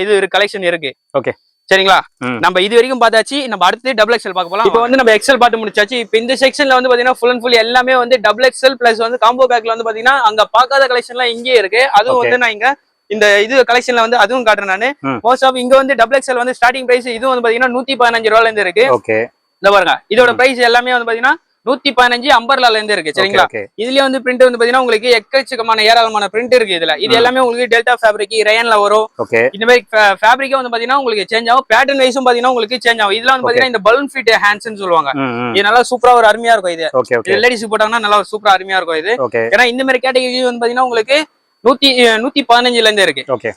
இது கலெக்ஷன் இருக்கு. ஓகே சரிங்களா. நம்ம இது வரைக்கும் பார்த்தாச்சு. நம்ம அடுத்து டபுள் எக்ஸ்எல் பார்க்க போலாம். இப்போ வந்து நம்ம எக்ஸ்எல் பார்த்து முடிச்சாச்சு. இப்போ இந்த செக்ஷன்ல வந்து பாத்தீங்கன்னா ஃபுல் அண்ட் ஃபுல் எல்லாமே வந்து டபுள் எக்ஸ்எல் பிளஸ் வந்து காம்போ பேக்ல வந்து பாத்தீங்கன்னா அங்க பார்க்காத கலெக்ஷன்லாம் இங்கே இருக்கு. அதுவும் வந்து நான் இங்க இந்த இது கலெக்ஷன்ல வந்து அதுவும் காட்டுறேன் நானு. மோஸ்ட் ஆஃப் இங்க வந்து டபுள் எக்ஸ்எல் வந்து ஸ்டார்டிங் பிரைஸ் இது வந்து பாத்தீங்கன்னா 115 ரூபாயில இருந்து இருக்கு. ஓகே இந்த பாருங்க இதோட பிரைஸ் எல்லாமே வந்து பாத்தீங்கன்னா 115 அம்பர்லால இருந்து இருக்கு. சரிங்களா. இதுலயே வந்து பிரிண்ட் வந்து பாத்தீங்கன்னா உங்களுக்கு எக்கச்சக்கமான ஏராளமான பிரிண்ட் இருக்கு. இதுல இது எல்லாமே உங்களுக்கு டெல்டா ஃபேப்ரிக் ரயான்ல வரும். இந்த மாதிரி ஃபேப்ரிக்கா வந்து பாத்தீங்கன்னா உங்களுக்கு சேஞ்ச் ஆகும். பேட்டர்ன் வைஸும் பாத்தீங்கன்னா உங்களுக்கு சேஞ்ச் ஆகும். இதுல வந்து பாத்தீங்கன்னா இந்த பலூன் ஃபிட் ஹேண்ட்ஸ்னு சொல்லுவாங்க. இது நல்லா சூப்பரா ஒரு அருமையா இருக்கும். இது லேடிஸ் போட்டாங்கன்னா நல்லா சூப்பரா அருமையா இருக்கும். இது ஏன்னா இந்த மாதிரி கேட்டகரி வந்து பாத்தீங்கன்னா உங்களுக்கு 115ல இருந்து இருக்கு.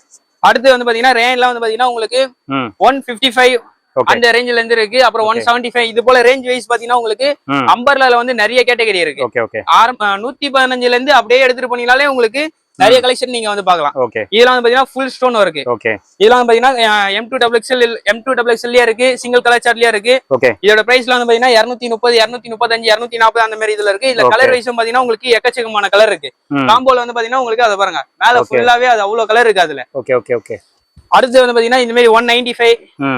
அடுத்து வந்து பாத்தீங்கன்னா ரயான்ல வந்து பாத்தீங்கன்னா உங்களுக்கு 155 அந்த ரேஞ்சில இருந்து இருக்கு. அப்புறம் 175 இது போல ரேஞ்ச் வைஸ் பாத்தீங்கன்னா உங்களுக்கு அம்பர்லால வந்து நிறைய கேட்டகரி இருக்கு. 115ல இருந்து அப்படியே எடுத்துட்டு போனீங்கனாலே உங்களுக்கு நிறைய கலெக்ஷன் நீங்க வந்து பாக்கலாம். இதெல்லாம் வந்து பாத்தீங்கன்னா ஃபுல் ஸ்டோன் இருக்கு. இதெல்லாம் வந்து பாத்தீங்கன்னா M2XL இருக்கு. சிங்கிள் கலர் சார்ட்லயே இருக்கு. இதோட பிரைஸ்ல வந்து பாத்தீங்கன்னா 230 235 240 அந்த மாதிரி இதுல இருக்கு. இதுல கலர் வைஸும் பாத்தீங்கன்னா உங்களுக்கு எக்கச்சக்கமான கலர் இருக்கு. காம்போல வந்து பாத்தீங்கன்னா உங்களுக்கு அதை பாருங்க மேல ஃபுல்லாவே அது அவ்வளவு கலர் இருக்கு அதுல. அடுத்து வந்து பாத்தீங்கன்னா இந்த மாதிரி 195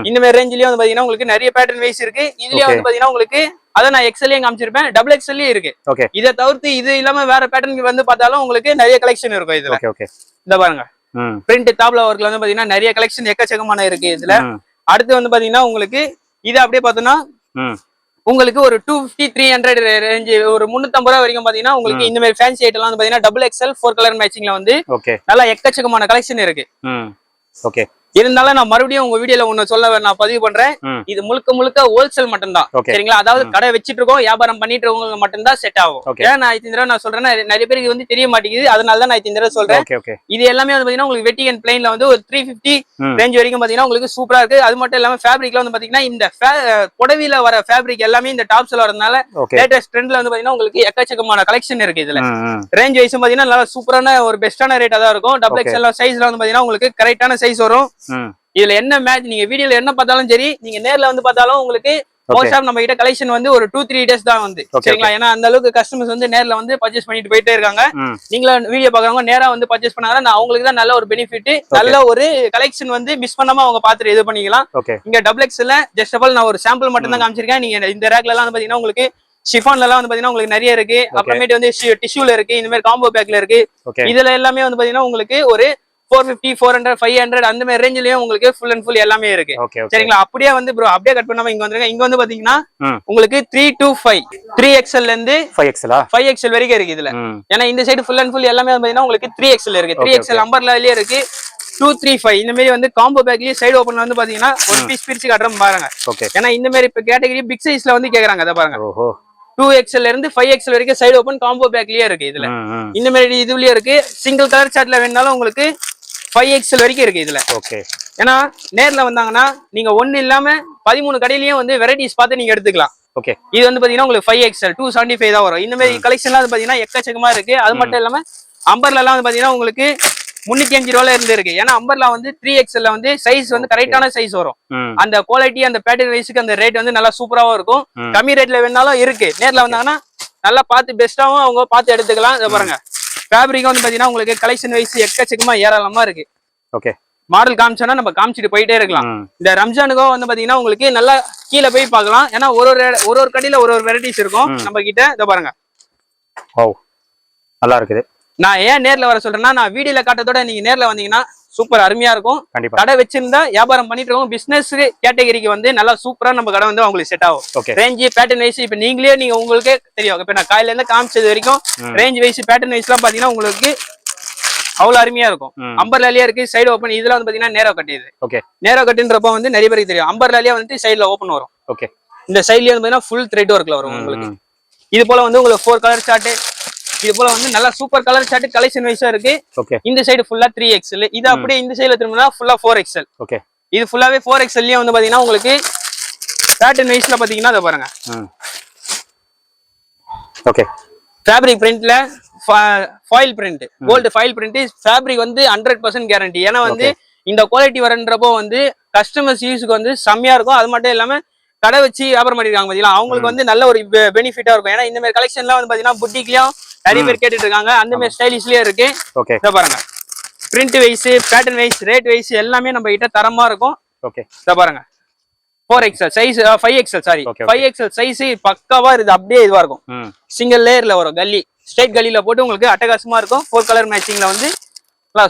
இந்த மாதிரி ரேஞ்சிலயே வந்து பாத்தீங்கன்னா உங்களுக்கு நிறைய பேட்டர்ன் வைஸ் இருக்கு. இதுலயே வந்து பாத்தீங்கன்னா உங்களுக்கு அத நான் எக்ஸ்எல்லையும் காமிச்சிருப்பேன், டபுள் எக்ஸ்எல்லயும் இருக்கு. இதை தவிர்த்து இது இல்லாம வேற பேட்டர்ன் வந்து பார்த்தாலும் உங்களுக்கு நிறைய கலெக்ஷன் இருக்கும் இதுல. இந்த பாருங்க பிரிண்ட் தாப்லா ஒர்க்ல வந்து பாத்தீங்கன்னா நிறைய கலெக்ஷன் எக்கச்சக்கமான இருக்கு இதுல. அடுத்து வந்து பாத்தீங்கன்னா உங்களுக்கு இது அப்படியே பார்த்தோம்னா உங்களுக்கு ஒரு 250 300 ரேஞ்ச் ஒரு 350 ரூபாய் வரைக்கும் பாத்தீங்கன்னா உங்களுக்கு இந்த மாதிரி ஃபேன்சி ஐட்டம் வந்து பாத்தீங்கன்னா டபுள் எக்ஸ்எல் 4 கலர் மேட்சிங்ல வந்து நல்லா எக்கச்சக்கமான கலெக்ஷன் இருக்கு. இருந்தாலும் நான் மறுபடியும் உங்க வீடியோல ஒண்ணு சொல்ல நான் பதிவு பண்றேன். இது முழுக்க ஹோல்சேல் மட்டும் தான். சரிங்களா. அதாவது கடை வச்சிட்டு இருக்கோம் வியாபாரம் பண்ணிட்டு இருக்கவங்க மட்டும் தான் செட் ஆகும். ஏன் நான் இந்த தடவை நான் சொல்றேன்னா நிறைய பேருக்கு வந்து தெரிய மாட்டேங்குது. அதனாலதான் நான் இந்த தடவை சொல்றேன். இது எல்லாமே வந்து பாத்தீங்கன்னா உங்களுக்கு வெட்டிகன் பிளைன்ல வந்து ஒரு 350 ரேஞ்ச் வரைக்கும் பாத்தீங்கன்னா உங்களுக்கு சூப்பரா இருக்கு. அது மட்டும் இல்லாம ஃபேப்ரிக்ல வந்து பாத்தீங்கன்னா இந்த புடவையில வர ஃபேப்ரிக் எல்லாமே இந்த டாப்ஸ்ல வரதுனால லேட்டஸ்ட் ட்ரெண்ட்ல வந்து பாத்தீங்கன்னா உங்களுக்கு எக்கச்சக்கமான கலெக்ஷன் இருக்கு. இதுல ரேஞ்ச் வைஸும் பாத்தீங்கன்னா நல்லா சூப்பரான ஒரு பெஸ்டான ரேட்டா தான் இருக்கும். டபுள் எக்ஸ்எல் சைஸ்ல வந்து பாத்தீங்கன்னா உங்களுக்கு கரெக்டான சைஸ் வரும். இதுல என்ன மேட்ச் நீங்க வீடியோல என்ன பார்த்தாலும் சரி, நீங்க நேர்ல வந்து பார்த்தாலும் உங்களுக்கு மோஸ்ட் ஆஃப் நம்ம கிட்ட கலெக்ஷன் வந்து ஒரு 2-3 டேஸ் தான் வந்து சரிங்களா. ஏன்னா அந்த அளவுக்கு கஸ்டமர்ஸ் வந்து நேர்ல வந்து பர்ச்சேஸ் பண்ணிட்டு போயிட்டே இருக்காங்க. நீங்களா வீடியோ பாக்குறவங்க நேரா வந்து பர்ச்சேஸ் பண்ணாங்கன்னா அவங்களுக்கு தான் நல்ல ஒரு பெனிஃபிட், நல்ல ஒரு கலெக்ஷன் வந்து மிஸ் பண்ணாம அவங்க பாத்துட்டு இது பண்ணிக்கலாம். இங்க double XL just of all நான் ஒரு சாம்பிள் மட்டும் தான் காமிச்சிருக்கேன். நீங்க இந்த ரேக்ல எல்லாம் வந்து பாத்தீங்கன்னா உங்களுக்கு ஷிஃபான்ல எல்லாம் வந்து பாத்தீங்கன்னா உங்களுக்கு நிறைய இருக்கு. அப்புறமேட்டு வந்து டிஷ்யூல இருக்கு, இந்த மாதிரி காம்போ பேக்ல இருக்கு. இதுல எல்லாமே வந்து பாத்தீங்கன்னா உங்களுக்கு ஒரு 450, 400, 500 அந்த மாதிரி ரேஞ்சிலயும் உங்களுக்கு ஃபுல் அண்ட் ஃபுல் எல்லாமே இருக்கு சரிங்களா. அப்படியே வந்து ப்ரோ அப்படியே கட் பண்ணாம இங்க வந்துருங்க. இங்க வந்து பாத்தீங்கன்னா உங்களுக்கு 3 to 5 3XL ல இருந்து 5XL வரைக்கும் இருக்கு இதுல. ஏன்னா இந்த சைடு ஃபுல் அண்ட் ஃபுல் எல்லாமே வந்து பாத்தீங்கன்னா உங்களுக்கு 3XL இருக்கு. 3XL அம்பர்லாலயே இருக்கு. 2, 3, 5 இந்த மாதிரி வந்து காம்போ பேக்லயே சைடு ஓபன்ல வந்து பாத்தீங்கன்னா ஒரு பீஸ் பிரிச்சு காட்டுறோம் பாருங்க. ஏன்னா இந்த மாதிரி இப்ப கேட்டகரி பிக் சைஸ்ல வந்து கேக்குறாங்க. அத பாருங்க 2XL ல இருந்து 5XL வரைக்கும் சைடு ஓபன் காம்போ பேக்லயே இருக்கு இதுல. இந்த மாதிரி இதுலயே இருக்கு. சிங்கிள் கலர் சார்ட்ல வேணாலும் உங்களுக்கு 5XL வரைக்கும் இருக்கு இதுல. ஏன்னா நேர்ல வந்தாங்கன்னா நீங்க ஒண்ணு இல்லாம 13 கடையிலயும் வந்து வெரைட்டிஸ் பார்த்து நீங்க எடுத்துக்கலாம். இது வந்து பாத்தீங்கன்னா உங்களுக்கு 5XL 275 தான் வரும். இந்த மாதிரி கலெக்ஷன்லாம் வந்து பாத்தீங்கன்னா எக்கச்சக்கமா இருக்கு. அது மட்டும் இல்லாம அம்பர்ல எல்லாம் வந்து பாத்தீங்கன்னா உங்களுக்கு 305 ரூபாயில இருந்து இருக்கு. ஏன்னா அம்பர்லா வந்து 3XL ல வந்து சைஸ் வந்து கரெக்டான சைஸ் வரும். அந்த குவாலிட்டி அந்த பேட்டர்ன் வைஸ்க்கு அந்த ரேட் வந்து நல்லா சூப்பராவும் இருக்கும். கம்மி ரேட்ல வேணாலும் இருக்கு. நேர்ல வந்தாங்கன்னா நல்லா பார்த்து பெஸ்டாவும் அவங்க பார்த்து எடுத்துக்கலாம். இதை பாருங்க ஃபேப்ரிக் வந்து பாத்தீங்கன்னா உங்களுக்கு கலெக்ஷன் வைஸ் எக்கச்சக்கமா ஏராளமா இருக்கு. மாடல் காமிச்சோன்னா நம்ம காமிச்சிட்டு போயிட்டே இருக்கலாம். இந்த ரம்ஜானுக்கும் வந்து பாத்தீங்கன்னா உங்களுக்கு நல்லா கீழே போய் பார்க்கலாம். ஏன்னா ஒரு கடையில ஒரு வெரைட்டிஸ் இருக்கும் நம்ம கிட்ட. இதை பாருங்க நல்லா இருக்குது. நான் ஏன் நேர்ல வர சொல்றேன்னா நான் வீடியோல காட்டத்தோட நீங்க நேர்ல வந்தீங்கன்னா சூப்பர் அருமையா இருக்கும். கடை வச்சிருந்தா வியாபாரம் பண்ணிட்டு இருக்கோம் பிசினஸ் கேட்டகரிக்கு வந்து நல்லா சூப்பரா நம்ம கடை வந்து உங்களுக்கு செட் ஆகும். ரேஞ்ச் பேட்டர்ன் வைஸ் இப்ப நீங்க உங்களுக்கே தெரியும். இப்ப நான் காலையில இருந்து காமிச்சது வரைக்கும் ரேஞ்ச் வைஸ் பேட்டர்ன் வைஸ் எல்லாம் பாத்தீங்கன்னா உங்களுக்கு அவ்வளவு அருமையா இருக்கும். அம்பர்லாலியா இருக்கு சைடு ஓப்பன். இதுல வந்து பாத்தீங்கன்னா நேரோ கட். இது நேரோ கட்டுன்றப்ப வந்து நிறைய பேருக்கு தெரியும். அம்பர்லாலியா வந்து சைடுல ஓப்பன் வரும். இந்த சைட்லயே வந்து பாத்தீங்கன்னா ஃபுல் த்ரெட் ஒர்க்ல வரும் உங்களுக்கு. இது போல வந்து உங்களுக்கு 4 கலர் சார்ட் இது போல வந்து நல்லா சூப்பர் கலர் சார்ட் கலெக்ஷன் வைஸா இருக்கு. இந்த சைடு ஃபுல்லா 3XL. இது அப்படியே இந்த சைடுல திரும்பினா ஃபுல்லா 4XL. இது ஃபுல்லாவே 4XL லயே வந்து பாத்தீங்கன்னா உங்களுக்கு பேட்டர்ன் வைஸ்ல பாத்தீங்கன்னா இத பாருங்க. ஃபேப்ரிக் பிரிண்ட்ல foil print gold foil print fabric வந்து 100% கேரண்டி. ஏன்னா வந்து இந்த குவாலிட்டி வரன்றப்போ வந்து கஸ்டமர்ஸ் யூஸ்க்கு வந்து செம்மையா இருக்கும். அது மட்டும் இல்லாம கடை வச்சு வியாபாரம் பண்ணிருக்காங்க பாத்தீங்களா அவங்களுக்கு வந்து நல்ல ஒரு பெனிஃபிட்டா இருக்கும். ஏன்னா இந்த மாதிரி கலெக்ஷன்லாம் வந்து பாத்தீங்கன்னா புட்டிக்லயும் நிறைய பேர் கேட்டுட்டு இருக்காங்க. அந்த மாதிரி ஸ்டைலிஷ்லயே இருக்கு. இத பாருங்க print wise pattern wise rate wise எல்லாமே நம்ம கிட்ட தரமா இருக்கும். இத பாருங்க 4XL size 5XL sorry 5XL size பக்காவா இது அப்படியே இதுவா இருக்கும். சிங்கிள் லேயர்ல வரும். கல்லி ஸ்ட்ரைட் கல்லில போட்டு உங்களுக்கு அட்டகாசமா இருக்கும். 4 கலர் மேட்சிங்ல வந்து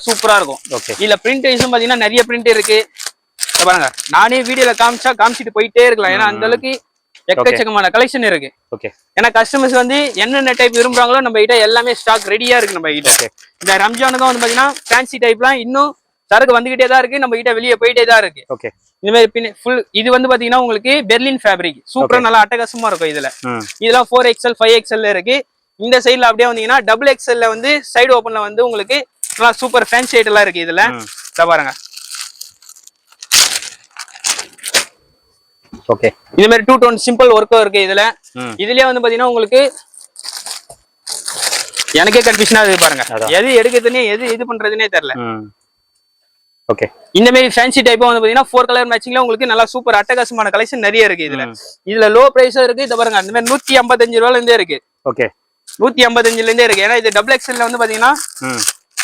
சூப்பரா இருக்கும். இதுல பிரிண்ட் வைஸும் பாத்தீங்கன்னா நிறைய பிரிண்ட் இருக்கு. பாருங்க நானே வீடியோல காமிச்சிட்டு போயிட்டே இருக்கலாம். ஏன்னா அந்த அளவுக்கு எக்கச்சக்கமான கலெக்ஷன் இருக்கு. ஏன்னா கஸ்டமர்ஸ் வந்து என்னென்ன டைப் விரும்புறாங்களோ நம்ம கிட்ட எல்லாமே ஸ்டாக் ரெடியா இருக்கு நம்ம கிட்ட. இந்த ரம்ஜானுக்கும் வந்து பாத்தீங்கன்னா ஃபேன்சி டைப்லாம் இன்னும் சரக்கு வந்துகிட்டே தான் இருக்கு. நம்ம கிட்ட வெளியே போயிட்டே தான் இருக்கு. இந்த மாதிரி ஃபுல் இது வந்து பாத்தீங்கன்னா உங்களுக்கு பெர்லின் ஃபேப்ரிக் சூப்பரா நல்லா அட்டகாசமா இருக்கும். இதெல்லாம் 4XL 5XL இருக்கு. இந்த சைட்ல அப்படியே வந்தீங்கன்னா XXL ல வந்து சைடு ஓபன்ல வந்து உங்களுக்கு நல்லா சூப்பர் ஃபேன்சி ஐட்டம்லாம் இருக்கு. இதுல பாருங்க இந்த மாதிரி 2 டோன் சிம்பிள் ஒர்க்கும் இருக்கு. இதுலயே வந்து பாத்தீங்கன்னா உங்களுக்கு எனக்கே கன்ஃபியூஷனா இருக்கு. பாருங்க எது எடுக்கிறதுனே எது இது பண்றதுனே தெரியல. இந்த மாதிரி ஃபேன்சி டைப்பா வந்து பாத்தீங்கன்னா 4 கலர் மேட்சிங்ல உங்களுக்கு நல்லா சூப்பர் அட்டகாசமான கலெக்ஷன் நிறைய இருக்கு. இதுல லோ பிரைஸும் இருக்கு. இத பாருங்க இந்த மாதிரி 155 ரூபாயில இருந்தே இருக்கு. 155ல இருந்தே இருக்கு. ஏன்னா இது XXL வந்து பாத்தீங்கன்னா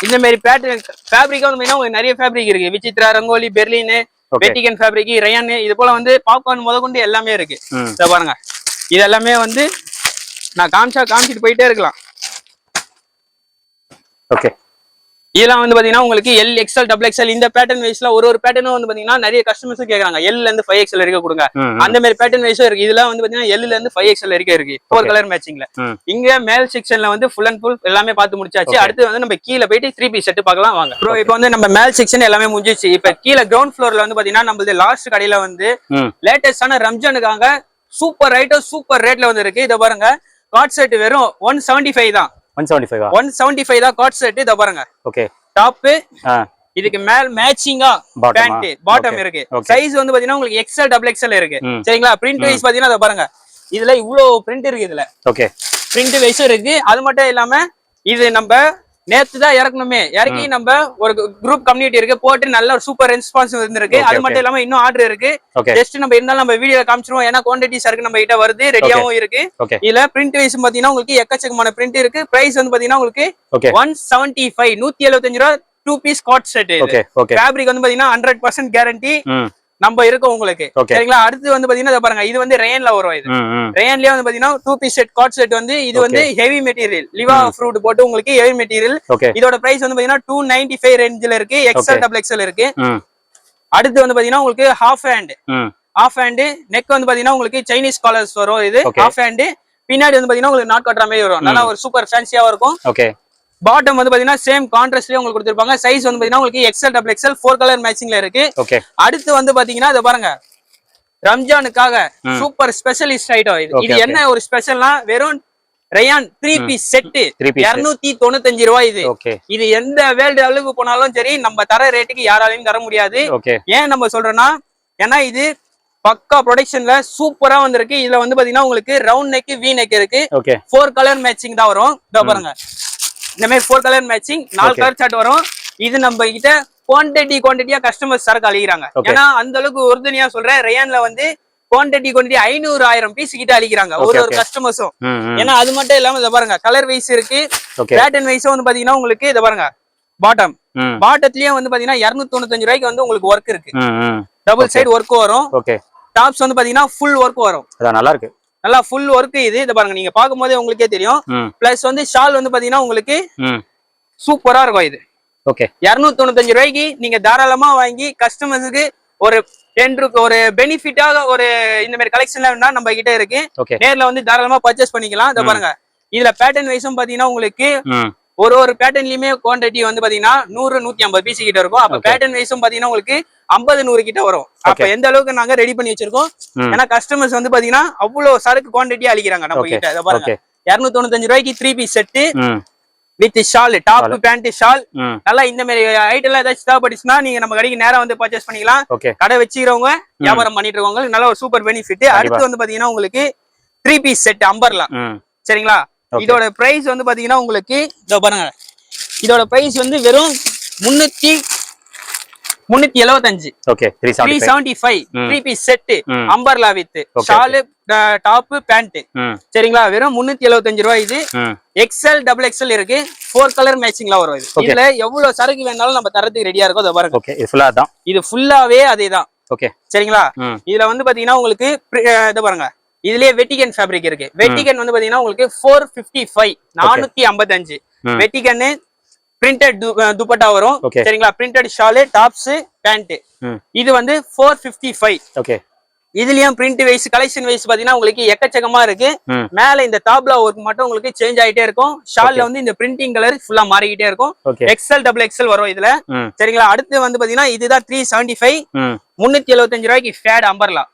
இந்த மாதிரி பேட்டர்ன் ஃபேப்ரிக்கா வந்து பாத்தீங்கன்னா உங்களுக்கு நிறைய ஃபேப்ரிக் இருக்கு. Vichitra, Rangoli, Berlin, Vatican fabric, rayon இது போல வந்து பாப்கார்ன் முதற்கொண்டு எல்லாமே இருக்கு. இத பாருங்க இது எல்லாமே வந்து நான் காமிச்சிட்டு போயிட்டே இருக்கலாம். இதெல்லாம் வந்து பாத்தீங்கன்னா உங்களுக்கு L, XL, XXL இந்த பேட்டர்ன் வைஸ்ல ஒரு பேட்டர்னும் வந்து பாத்தீங்கன்னா நிறைய கஸ்டமர்ஸ் கேக்குறாங்க. L ல இருந்து 5XL வரைக்கும் கொடுங்க. அந்த மாதிரி பேட்டர்ன் வைஸும் இருக்கு. இதெல்லாம் வந்து பாத்தீங்கன்னா L ல இருந்து 5XL வரைக்கும் இருக்கு. 4 கலர் மேட்சிங்ல. இங்க மேல் செக்ஷன்ல வந்து ஃபுல் அண்ட் ஃபுல் எல்லாமே பார்த்து முடிச்சாச்சு. அடுத்து வந்து நம்ம கீழே போயிட்டு 3 பீஸ் செட் பார்க்கலாம் வாங்க. ப்ரோ இப்போ வந்து நம்ம மேல் செக்ஷன் எல்லாமே முடிஞ்சிச்சு. இப்ப கீழே கிரவுண்ட் ஃப்ளோர்ல வந்து பாத்தீங்கன்னா நம்மளது லாஸ்ட் கடையில வந்து லேட்டஸ்டான ரம்ஜானுக்காக சூப்பர் ஐட்டம் சூப்பர் ரேட்ல வந்து இருக்கு. இத பாருங்க காட் செட் வெறும் 175 தான். 175 தான் காட் செட். இத பாருங்க டாப் இதுக்கு மேல் மேட்சிங்கா பேண்ட் பாட்டம் இருக்கு. சைஸ் வந்து பாத்தீங்கன்னா உங்களுக்கு XL XXL இருக்கு. சரிங்களா பிரிண்ட் வைஸ் பாத்தீங்கன்னா அத பாருங்க இதுல இவ்வளவு பிரிண்ட் இருக்கு. இதுல பிரிண்ட் வைஸும் இருக்கு. அது மட்டும் இல்லாம இது நம்ம நேத்து தான் இறக்கணுமே இறக்கி நம்ம ஒரு குரூப் கம்யூனிட்டி இருக்கு போட்டு நல்ல ஒரு சூப்பர் ரெஸ்பான்ஸ் இருந்திருக்கு. அது மட்டும் இல்லாம இன்னும் ஆர்டர் இருக்கு. ஜஸ்ட் நம்ம இருந்தாலும் நம்ம வீடியோல காமிச்சிருவோம். ஏன்னா குவான்டிட்டிஸ் இருக்கு நம்ம கிட்ட வருது, ரெடியாவும் இருக்கு. இதுல பிரிண்ட் வைஸ் பாத்தீங்கன்னா உங்களுக்கு எக்கச்சக்கமான பிரிண்ட் இருக்கு. பிரைஸ் வந்து பாத்தீங்கன்னா உங்களுக்கு 175 175 ரூபாய் 2 பீஸ் காட் செட். ஃபேப்ரிக் வந்து பாத்தீங்கன்னா 100% கேரண்டி நம்ம இருக்கும் உங்களுக்கு. சரிங்களா? அடுத்து வந்து பாத்தீங்கன்னா பாருங்க, இது வந்து ரேன்ல வரும். இது ரேன்லயே வந்து பாத்தீங்கன்னா 2 பீஸ் செட் காட் செட் வந்து இது வந்து ஹெவி மெட்டீரியல் லிவா ஃப்ரூட் போட்டு உங்களுக்கு ஹெவி மெட்டீரியல். இதோட பிரைஸ் வந்து பாத்தீங்கன்னா 295 ரேஞ்சில இருக்கு. எக்ஸ்எல் டபுள் எக்ஸ்எல் இருக்கு. அடுத்து வந்து பாத்தீங்கன்னா உங்களுக்கு ஹாஃப் ஹேண்ட் நெக் வந்து பாத்தீங்கன்னா உங்களுக்கு சைனீஸ் காலர்ஸ் வரும். இது ஹாஃப் ஹேண்ட் பின்னாடி வந்து பாத்தீங்கன்னா உங்களுக்கு நாட் கட்டுற மாதிரி வரும். நல்லா ஒரு சூப்பர் ஃபேன்சியா இருக்கும். பாட்டம் வந்து பாத்தீங்கன்னா சேம் கான்ட்ராஸ்ட்லயே உங்களுக்கு கொடுத்திருப்பாங்க. சைஸ் வந்து பாத்தீங்கன்னா உங்களுக்கு எக்ஸ்எல் டபுள் எக்ஸ்எல் 4 கலர் மேட்சிங்ல இருக்கு. அடுத்து வந்து பாத்தீங்கன்னா இத பாருங்க, ரம்ஜானுக்காக சூப்பர் ஸ்பெஷலிஸ்ட் ஐட்டம். இது என்ன ஒரு ஸ்பெஷல்னா வெறும் ரயான் 3 பீஸ் செட் 295 ரூபாய். இது எந்த வேர்ல்டு அளவுக்கு போனாலும் சரி நம்ம தர ரேட்டுக்கு யாராலையும் தர முடியாது. ஏன் நம்ம சொல்றோம்னா, ஏன்னா இது பக்கா ப்ரொடக்ஷன்ல சூப்பரா வந்திருக்கு. இதுல வந்து பாத்தீங்கன்னா உங்களுக்கு ரவுண்ட் நெக் வி நெக் இருக்கு. 4 கலர் மேட்சிங் தான் வரும். இதோ பாருங்க, இந்த மாதிரி 4 கலர் மேட்சிங் 4 கலர் சார்ட் வரும். இது நம்ம கிட்ட குவான்டிட்டியா கஸ்டமர்ஸ் சரக்கு அழிக்கிறாங்க. ஏன்னா அந்த அளவுக்கு ஒரிஜினலா சொல்றேன், ரயான்ல வந்து குவான்டிட்டி 500,000 பீஸ் கிட்ட அழிக்கிறாங்க ஒரு கஸ்டமர்ஸும். ஏன்னா அது மட்டும் இல்லாம இத பாருங்க, கலர் வைஸ் இருக்கு, பேட்டர்ன் வைஸும் வந்து பாத்தீங்கன்னா உங்களுக்கு இத பாருங்க, பாட்டத்திலயே வந்து பாத்தீங்கன்னா 295 ரூபாய்க்கு வந்து உங்களுக்கு ஒர்க் இருக்கு. டபுள் சைடு ஒர்க் வரும். டாப்ஸ் வந்து பாத்தீங்கன்னா ஃபுல் ஒர்க் வரும். நல்லா இருக்கு, நல்லா ஃபுல் ஒர்க். இது இத பாருங்க, நீங்க பாக்கும்போதே உங்களுக்கே தெரியும். பிளஸ் வந்து ஷால் வந்து பாத்தீங்கன்னா உங்களுக்கு சூப்பரா இருக்கும். இது 295 ரூபாய்க்கு நீங்க தாராளமா வாங்கி கஸ்டமர்ஸுக்கு ஒரு 10 ஒரு பெனிஃபிட்டாக ஒரு இந்த மாதிரி கலெக்ஷன்ல வேணா நம்ம கிட்ட இருக்கு. நேர்ல வந்து தாராளமா பர்ச்சேஸ் பண்ணிக்கலாம். இத பாருங்க, இதுல பேட்டர்ன் வைஸும் பாத்தீங்கன்னா உங்களுக்கு ஒரு பேட்டர்ன்லயுமே குவான்டிட்டி வந்து பாத்தீங்கன்னா 100 150 பீஸ் கிட்ட இருக்கும். அப்ப பேட்டர்ன் வைஸும் பாத்தீங்கன்னா உங்களுக்கு 50 100 கிட்ட வரும். அப்ப எந்த அளவுக்கு நாங்க ரெடி பண்ணி வச்சிருக்கோம். ஏன்னா கஸ்டமர்ஸ் வந்து பாத்தீங்கன்னா அவ்வளவு சரக்கு குவான்டிட்டி அழிக்கிறாங்க நம்ம கிட்ட. இத பாருங்க, 295 ரூபாய்க்கு 3 piece set with shawl, top pant shawl. நல்லா இந்த மாதிரி ஐட்டம் எல்லாம் ஏதாச்சும் தேவைப்பட்டுச்சுன்னா நீங்க நம்ம கடைக்கு நேரா வந்து பர்ச்சேஸ் பண்ணிக்கலாம். கடை வச்சுக்கிறவங்க, வியாபாரம் பண்ணிட்டு இருக்கவங்க நல்ல ஒரு சூப்பர் பெனிஃபிட். அடுத்து வந்து பாத்தீங்கன்னா உங்களுக்கு 3 பீஸ் செட் அம்பர்லா. சரிங்களா? இதோட பிரைஸ் வந்து பாத்தீங்கன்னா உங்களுக்கு இதோ பாருங்க, இதோட பிரைஸ் வந்து வெறும் 375. 375 3 piece set umbrella with shawl top pant. சரிங்களா? வெறும் 375 ரூபாய். இது எக்ஸ்எல் டபுள் எக்ஸ்எல் இருக்கு. 4 கலர் மேட்சிங்ல வரும். இதுல எவ்வளவு சரக்கு வேணாலும் நம்ம தரத்துக்கு ரெடியா இருக்கும். இத பாருங்க, இது ஃபுல்லாவே அதேதான். சரிங்களா? இதுல வந்து பாத்தீங்கன்னா உங்களுக்கு இத பாருங்க, இதுலயே வெட்டிகன் ஃபேப்ரிக் இருக்கு. வெட்டிகன் வந்து பாத்தீங்கன்னா உங்களுக்கு 455 455 வெட்டிகன் பிரிண்டட் துப்பட்டா வரும். சரிங்களா? Printed shawl, tops, pant. இது வந்து 455. இதுலயும் பிரிண்ட் வைஸ் கலெக்ஷன் வைஸ் பாத்தீங்கன்னா உங்களுக்கு எக்கச்சக்கமா இருக்கு. மேல இந்த தாப்லா ஒர்க் மட்டும் உங்களுக்கு சேஞ்ச் ஆயிட்டே இருக்கும். ஷால்ல வந்து இந்த பிரிண்டிங் கலர் ஃபுல்லா மாறிக்கிட்டே இருக்கும். எக்ஸ்எல் டபுள் எக்ஸ்எல் வரும் இதுல. சரிங்களா? அடுத்து வந்து பாத்தீங்கன்னா இதுதான் 375 375 ரூபாய்க்கு ஃபேட் அம்பர்லா.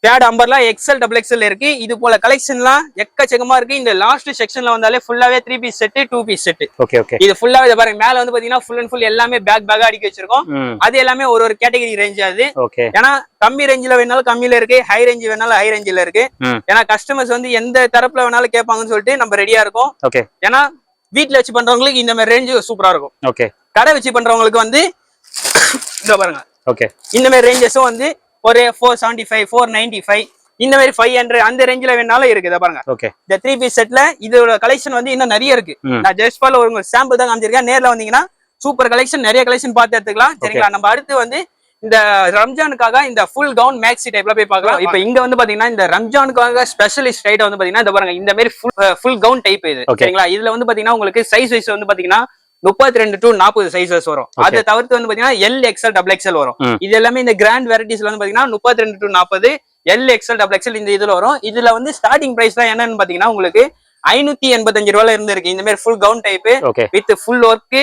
பேட் அம்பர்லா எக்ஸ்எல் டபுள் எக்ஸ்எல் இருக்கு. இது போல கலெக்ஷன்லாம் எக்கச்சக்கமா இருக்கு. இந்த லாஸ்ட் செக்ஷன்ல வந்தாலே ஃபுல்லாவே 3 பீஸ் செட் 2 பீஸ் செட். இது ஃபுல்லாவே இத பாருங்க, மேல வந்து பாத்தீங்கன்னா ஃபுல் அண்ட் ஃபுல் எல்லாமே பேக் அடிக்கி வச்சிருக்கோம். அது எல்லாமே ஒரு கேட்டகரி ரேஞ்ச். அது ஏன்னா கம்மி ரேஞ்சில வேணாலும் கம்மியில இருக்கு, ஹை ரேஞ்ச் வேணாலும் ஹை ரேஞ்சில இருக்கு. ஏன்னா கஸ்டமர்ஸ் வந்து எந்த தரப்புல வேணாலும் கேட்பாங்கன்னு சொல்லிட்டு நம்ம ரெடியா இருக்கோம். ஏன்னா வீட்டுல வச்சு பண்றவங்களுக்கு இந்த மாதிரி ரேஞ்ச் சூப்பரா இருக்கும். கடை வச்சு பண்றவங்களுக்கு வந்து இத பாருங்க, இந்த மாதிரி ரேஞ்சஸும் வந்து ஒரு 475 495 இந்த மாதிரி 500 அந்த ரேஞ்சில வேணாலும் இருக்கு. இத பாருங்க, இந்த 3 பீஸ் செட்ல இதோட கலெக்ஷன் வந்து இன்னும் நிறைய இருக்கு. நான் ஜஸ்ட் ஃபார் ஒரு சாம்பிள் தான் காமிச்சிருக்கேன். நேர்ல வந்தீங்கன்னா சூப்பர் கலெக்ஷன், நிறைய கலெக்ஷன் பார்த்து எடுத்துக்கலாம். சரிங்களா? நம்ம அடுத்து வந்து இந்த ரம்ஜானுக்காக இந்த ஃபுல் கவுன் மேக்ஸி டைப்ல போய் பார்க்கலாம். இப்போ இங்க வந்து பாத்தீங்கன்னா இந்த ரம்ஜானுக்காக ஸ்பெஷலிஸ்ட் டைட் வந்து பாத்தீங்கன்னா இத பாருங்க, இந்த மாதிரி ஃபுல் கவுன் டைப் இது. சரிங்களா? இதுல வந்து பாத்தீங்கன்னா உங்களுக்கு சைஸ் வைஸ் வந்து பாத்தீங்கன்னா 32 to 40 சைசஸ் வரும். அதை தவிர்த்து வந்து பாத்தீங்கன்னா எல் எக்ஸ்எல் டபுள் எக்ஸ்எல் வரும். இது எல்லாமே இந்த கிராண்ட் வெரைட்டிஸ்ல வந்து பாத்தீங்கன்னா 32 to 40 L XL double XL இந்த இதுல வரும். இதுல வந்து ஸ்டார்டிங் பிரைஸ் தான் என்னன்னு பாத்தீங்கன்னா உங்களுக்கு 585 ரூபாயில இருந்து இருக்கு. இந்த மாதிரி full gown type with full work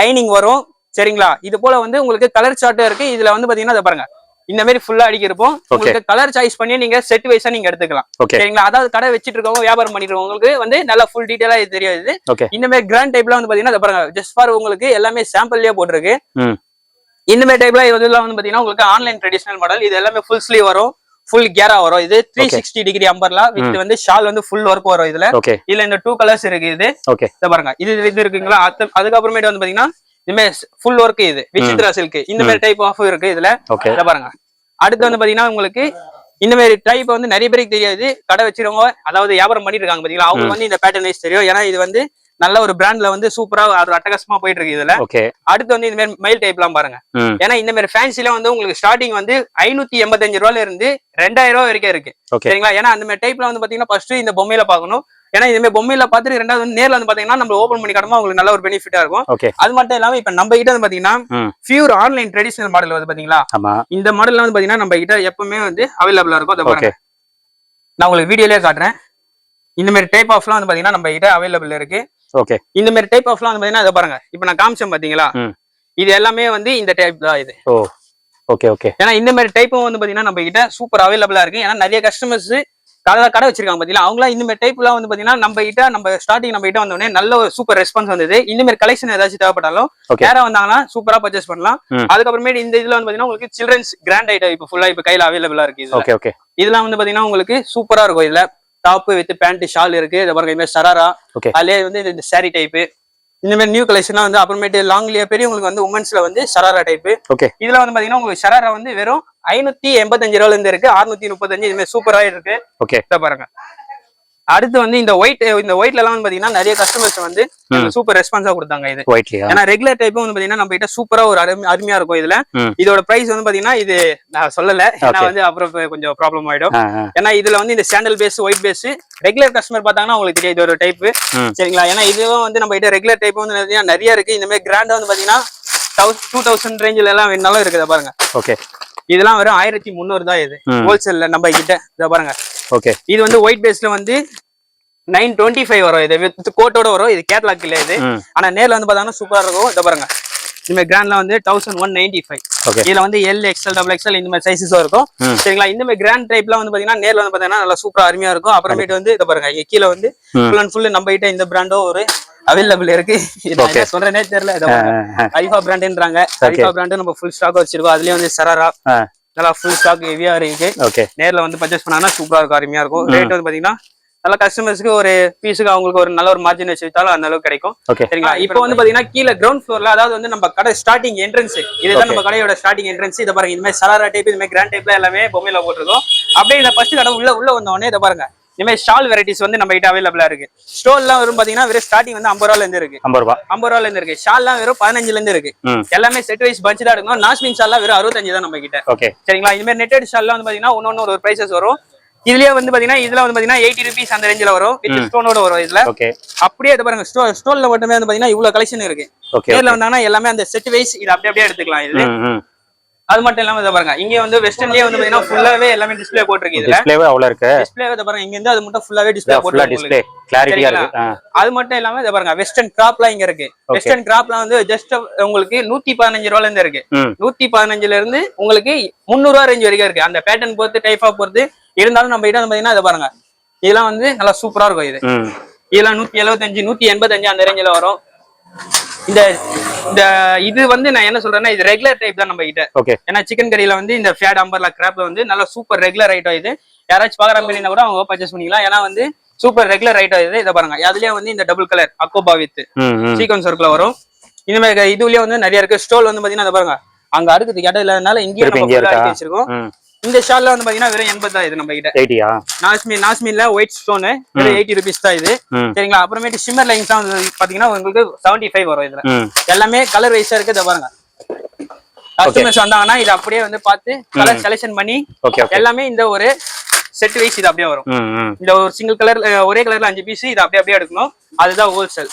lining வரும். சரிங்களா? இது போல வந்து உங்களுக்கு கலர் சார்ட்டும் இருக்கு. இதுல வந்து பாத்தீங்கன்னா இத பாருங்க, இந்த மாதிரி ஃபுல்லா அடிக்க இருப்போம். உங்களுக்கு கலர் சாய்ஸ் பண்ணி நீங்க செட் வைஸா நீங்க எடுத்துக்கலாம். சரிங்களா? அதாவது கடை வச்சிட்டு இருக்கவங்க, வியாபாரம் பண்ணிட்டு இருக்கவங்களுக்கு வந்து நல்லா ஃபுல் டீடைலா இது தெரியாது. இந்த மாதிரி கிராண்ட் டைப்ல வந்து பாத்தீங்கன்னா பாருங்க, ஜஸ்ட் ஃபார் உங்களுக்கு எல்லாமே சாம்பிள்லயே போட்டுருக்கு. இந்த மாதிரி டைப்ல இதெல்லாம் வந்து பாத்தீங்கன்னா உங்களுக்கு ஆன்லைன் ட்ரெடிஷனல் மாடல். இது எல்லாமே ஃபுல் ஸ்லீவ் வரும். ஃபுல் கேரா வரும். இது 360 டிகிரி அம்பர்லா வித் வந்து ஷால் வந்து ஃபுல் ஒர்க் வரும் இதுல. இதுல இந்த 2 கலர்ஸ் இருக்கு. இது இத பாருங்க, இது இருக்குங்களா. அதுக்கப்புறமேட்டு வந்து பாத்தீங்கன்னா இதுமே ஃபுல் ஒர்க், இது விசித்ரா சில்க், இந்த மாதிரி டைப் ஆஃப் இருக்கு இதுல. இத பாருங்க. அடுத்து வந்து பாத்தீங்கன்னா உங்களுக்கு இந்த மாதிரி டைப் வந்து நிறைய பேருக்கு தெரியாது. கடை வச்சிருக்கவங்க, அதாவது வியாபாரம் பண்ணிட்டு இருக்காங்க பாத்தீங்களா, அவங்க வந்து இந்த பேட்டர்ன் வைஸ் தெரியும். ஏன்னா இது வந்து நல்ல ஒரு பிராண்ட்ல வந்து சூப்பரா அட்டகாசமா போயிட்டு இருக்கு இதுல. அடுத்து வந்து இந்த மாதிரி மயில் டைப் எல்லாம் பாருங்க. ஏன்னா இந்த மாதிரி ஃபேன்சில வந்து உங்களுக்கு ஸ்டார்டிங் வந்து 585 ரூபாயில இருந்து 2000 ரூபாய் வரைக்கும் இருக்கு. சரிங்களா. ஏன்னா அந்த மாதிரி டைப்ல வந்து பாத்தீங்கன்னா ஃபர்ஸ்ட் இந்த பொம்மையில பாக்கணும். ஏன்னா இந்த மாதிரி பொம்மையில பாத்துட்டு ரெண்டாவது வந்து நேர்ல வந்து பாத்தீங்கன்னா நம்ம ஓபன் பண்ணி காட்டுமா உங்களுக்கு நல்ல ஒரு பெனிஃபிட்டா இருக்கும். அது மட்டும் இல்லாம இப்ப நம்ம கிட்ட வந்து பாத்தீங்கன்னா பியூர் ஆன்லைன் ட்ரெடிஷனல் மாடல் வந்து பாத்தீங்களா, இந்த மாடல்ல வந்து பாத்தீங்கன்னா நம்ம கிட்ட எப்பவுமே வந்து அவைலபிளா இருக்கும். அதை பாருங்க, நான் உங்களுக்கு வீடியோலயே காட்டுறேன். இந்த மாதிரி டைப் ஆஃப்லாம் வந்து பாத்தீங்கன்னா நம்ம கிட்ட அவைலபிள் இருக்கு. இந்த மாதிரி டைப் ஆஃப்லாம் வந்து பாத்தீங்கன்னா இதை பாருங்க, இப்ப நான் காமிச்சேன் பாத்தீங்களா, இது எல்லாமே வந்து இந்த டைப் தான் இது. ஏன்னா இந்த மாதிரி டைப்பும் வந்து பாத்தீங்கன்னா நம்ம கிட்ட சூப்பர் அவைலபிளா இருக்கு. ஏன்னா நிறைய கஸ்டமர்ஸ் கடை வச்சிருக்காங்க பாத்தீங்களா, அவங்களா இந்த மாதிரி டைப்லாம் வந்து பாத்தீங்கன்னா நம்ம ஸ்டார்டிங் நம்ம கிட்ட வந்தோடனே நல்ல ஒரு சூப்பர் ரெஸ்பான்ஸ் வந்தது. இந்த மாதிரி கலெக்ஷன் ஏதாச்சும் தேவைப்பட்டாலும் யாரா வந்தாங்கன்னா சூப்பரா பர்ச்சேஸ் பண்ணலாம். அதுக்கப்புறமேட்டு இந்த இதுல வந்து பாத்தீங்கன்னா உங்களுக்கு சில்ட்ரன்ஸ் கிராண்ட் ஐட்டம் இப்ப ஃபுல்லா இப்ப கையில அவைலபிளா இருக்கு. இதெல்லாம் வந்து பாத்தீங்கன்னா உங்களுக்கு சூப்பரா இருக்கும். இதுல டாப் வித் பேண்ட் ஷால் இருக்கு. இத பாருங்க, இந்த மாதிரி சராரா, அதுலயே வந்து இந்த சாரி டைப், இந்த மாதிரி நியூ கலெக்ஷனா வந்து அப்புறமேட்டு லாங்லயே பெரியவங்களுக்கு வந்து உமன்ஸ்ல வந்து ஷராரா டைப். இதுல வந்து பாத்தீங்கன்னா உங்களுக்கு ஷராரா வந்து வெறும் 585 ரூபாயில இருந்து இருக்கு 635. இது மாதிரி சூப்பரா இருக்கு. பாருங்க. அடுத்து வந்து இந்த ஒயிட்ல எல்லாம் வந்து பாத்தீங்கன்னா நிறைய கஸ்டமர்ஸ் வந்து சூப்பர் ரெஸ்பான்ஸா கொடுத்தாங்க. இது ஏன்னா ரெகுலர் டைப்பும் வந்து பாத்தீங்கன்னா நம்ம கிட்ட சூப்பரா ஒரு அருமையா இருக்கும். இதுல இதோட பிரைஸ் வந்து பாத்தீங்கன்னா இது நான் சொல்லல, ஏன்னா வந்து அப்புறம் கொஞ்சம் ப்ராப்ளம் ஆயிடும். ஏன்னா இதுல வந்து இந்த sandal base, white base, regular customer பார்த்தாங்கன்னா உங்களுக்கு தெரியும் இதோட டைப். சரிங்களா. ஏன்னா இதுவும் வந்து நம்ம கிட்ட ரெகுலர் டைப் வந்து நிறைய இருக்கு. இந்த மாதிரி கிராண்டா வந்து பாத்தீங்கன்னா 2000 ரேஞ்சில எல்லாம் வேணாலும் இருக்குது. பாருங்க, இதெல்லாம் வெறும் 1300 தான். இது ஹோல்சேல்ல நம்ம கிட்ட. இத பாருங்க, இது வந்து ஒயிட் பேஸ்ல வந்து 925 வரும். இது வித் கோட்டோட வரும். இது கேட்லாக் இல்ல இது. ஆனா நேர்ல வந்து பாத்தீங்கன்னா சூப்பரா இருக்கும். இத பாருங்க, இந்த கிராண்ட்ல வந்து 1195. இதுல வந்து எல், எக்ஸ்எல், டபுள் எக்ஸ்எல் இந்த மாதிரி சைஸஸும் இருக்கும். சரிங்களா. இந்த மாதிரி கிராண்ட் டைப்லாம் வந்து பாத்தீங்கன்னா நேர்ல வந்து பாத்தீங்கன்னா நல்லா சூப்பரா அருமையா இருக்கும். அப்புறமேட்டு வந்து இத பாருங்க, கீழே வந்து ஃபுல் அண்ட் ஃபுல் நம்ம கிட்ட இந்த பிராண்டோ ஒரு அவைலபிள் இருக்கு. இது சொல்றேனே தெரியல. இத ஐஃபா பிராண்ட்ன்றாங்க. ஐஃபா பிராண்ட் நம்ம ஃபுல் ஸ்டாக் வச்சிருக்கோம். அதுலயே வந்து சராரா நல்லா ஃபுல் ஸ்டாக் ஹெவியா இருக்கு. நேர்ல வந்து பர்ச்சேஸ் பண்ணாங்கன்னா சூப்பரா இருக்கும், அருமையா இருக்கும். ரேட் வந்து பாத்தீங்கன்னா நல்ல கஸ்டமர்ஸ்க்கு ஒரு பீஸுக்கு அவங்களுக்கு ஒரு நல்ல ஒரு மார்ஜின் வச்சு வித்தாலும் அந்த அளவுக்கு கிடைக்கும். சரிங்களா. இப்போ வந்து பாத்தீங்கன்னா கீழே கிரவுண்ட் ஃப்ளோர்ல, அதாவது வந்து நம்ம கடை ஸ்டார்டிங் என்ட்ரன்ஸ், இதுதான் நம்ம கடையோட ஸ்டார்டிங் என்ட்ரன்ஸ். இதை பாருங்க, இந்த மாதிரி சராரா டைப், இந்த மாதிரி கிராண்ட் டைப்ல எல்லாமே பொம்மையில போட்டிருக்கோம். அப்படியே இந்த ஃபர்ஸ்ட் கடை உள்ள வந்தோடனே இதை பாருங்க, இந்த மாதிரி ஷால் வெரைட்டிஸ் வந்து நம்ம கிட்ட அவைலபிளா இருக்கு. ஸ்டோல்லாம் வரும் பாத்தீங்கன்னா வெறும் ஸ்டார்டிங் வந்து 50 ரூபாயில இருந்து இருக்கு. 50 ரூபாயில இருந்து இருக்கு. ஷால்லாம் வெறும் 15ல இருந்து இருக்கு. எல்லாமே செட் வைஸ் பஞ்ச் தான் எடுக்கணும். நாஸ்மின் ஷால்லாம் வெறும் 65 தான் நம்ம கிட்ட. சரிங்களா. இந்த மாதிரி நெட்டட் ஷால்லாம் வந்து பாத்தீங்கன்னா ஒன்னொன்னு ஒரு பிரைசஸ் வரும். இதுலயே வந்து பாத்தீங்கன்னா இதுல வந்து பாத்தீங்கன்னா 80 rupees அந்த ரேஞ்சில வரும். வித் ஸ்டோனோட வரும் இதுல. அப்படியே இத பாருங்க, ஸ்டோன்ல மட்டுமே வந்து பாத்தீங்கன்னா இவ்வளவு கலெக்ஷன் இருக்கு. நேர்ல வந்தாங்கன்னா எல்லாமே அந்த செட் வைஸ் இது அப்படியே எடுத்துக்கலாம். இது அது மட்டும் இல்லாம இத பாருங்க, இங்க வந்து வெஸ்டர்ன்லயே வந்து பாத்தீங்கன்னா ஃபுல்லாவே எல்லாமே டிஸ்ப்ளே போட்டுருக்கு. இதுல டிஸ்ப்ளேவே அவ்வளவு இருக்கு. டிஸ்ப்ளே இத பாருங்க, இங்க இருந்து அது மட்டும் ஃபுல்லாவே டிஸ்ப்ளே போட்டுருக்கு. டிஸ்ப்ளே கிளாரிட்டியா இருக்கு. அது மட்டும் இல்லாம இத பாருங்க, வெஸ்டர்ன் கிராப்லாம் இங்க இருக்கு. வெஸ்டர்ன் கிராப்லாம் வந்து ஜஸ்ட் உங்களுக்கு 115 ரூபாயில இருந்து இருக்கு. 115ல இருந்து உங்களுக்கு 300 ரூபாய் ரேஞ்ச் வரைக்கும் இருக்கு. அந்த பேட்டர்ன் பொறுத்து, டைப் ஆஃப் பொறுத்து இருந்தாலும் நம்ம கிட்ட பாத்தீங்கன்னா இத பாருங்க, இதெல்லாம் வந்து நல்லா சூப்பரா இருக்கும். இதெல்லாம் 175, 185 அந்த ரேஞ்சில வரும். இது வந்து நான் என்ன சொல்றேன்னா, இது ரெகுலர் டைப் தான் நம்ம கிட்ட. ஏன்னா சிக்கன் கறியில வந்து இந்த ஃபேட் அம்பர்லா கிராப்ல வந்து நல்ல சூப்பர் ரெகுலர் ஐட்டம். இது யாராச்சும் பாக்குறாங்க கூட அவங்க பர்ச்சேஸ் பண்ணிக்கலாம். ஏன்னா வந்து சூப்பர் ரெகுலர் ஐட்டம் இது. இதை பாருங்க, அதுலயே வந்து இந்த டபுள் கலர் அக்கோபா வித் சீக்வன்ஸ் ஒர்க்ல வரும். இந்த மாதிரி இதுலயே வந்து நிறைய இருக்கு. ஸ்டோல் வந்து பாத்தீங்கன்னா இதை பாருங்க, அங்க அடுக்குது இடம் இல்லாதனால இங்கேயே நம்ம வச்சிருக்கோம். இந்த ஷால்ல வந்து பாத்தீங்கன்னா வெறும் 80 தான். இது நம்ம கிட்ட 80யா? நாஸ்மின்ல ஒயிட் ஸ்டோன் வெறும் 80 rupees தான் இது. சரிங்களா. அப்புறமேட்டு ஷிம்மர் லைன்ஸ் தான் பாத்தீங்கன்னா உங்களுக்கு 75 வரும். இதுல எல்லாமே கலர் வைஸா இருக்கு. இத பாருங்க, கஸ்டமர்ஸ் வந்தாங்கன்னா இது அப்படியே வந்து பார்த்து கலர் செலக்ஷன் பண்ணி எல்லாமே இந்த ஒரு செட் வைஸ் இது அப்படியே வரும். இந்த ஒரு சிங்கிள் கலர் ஒரே கலர்ல 5 பீஸ் இது அப்படியே எடுக்கணும். அதுதான் ஹோல்சேல்.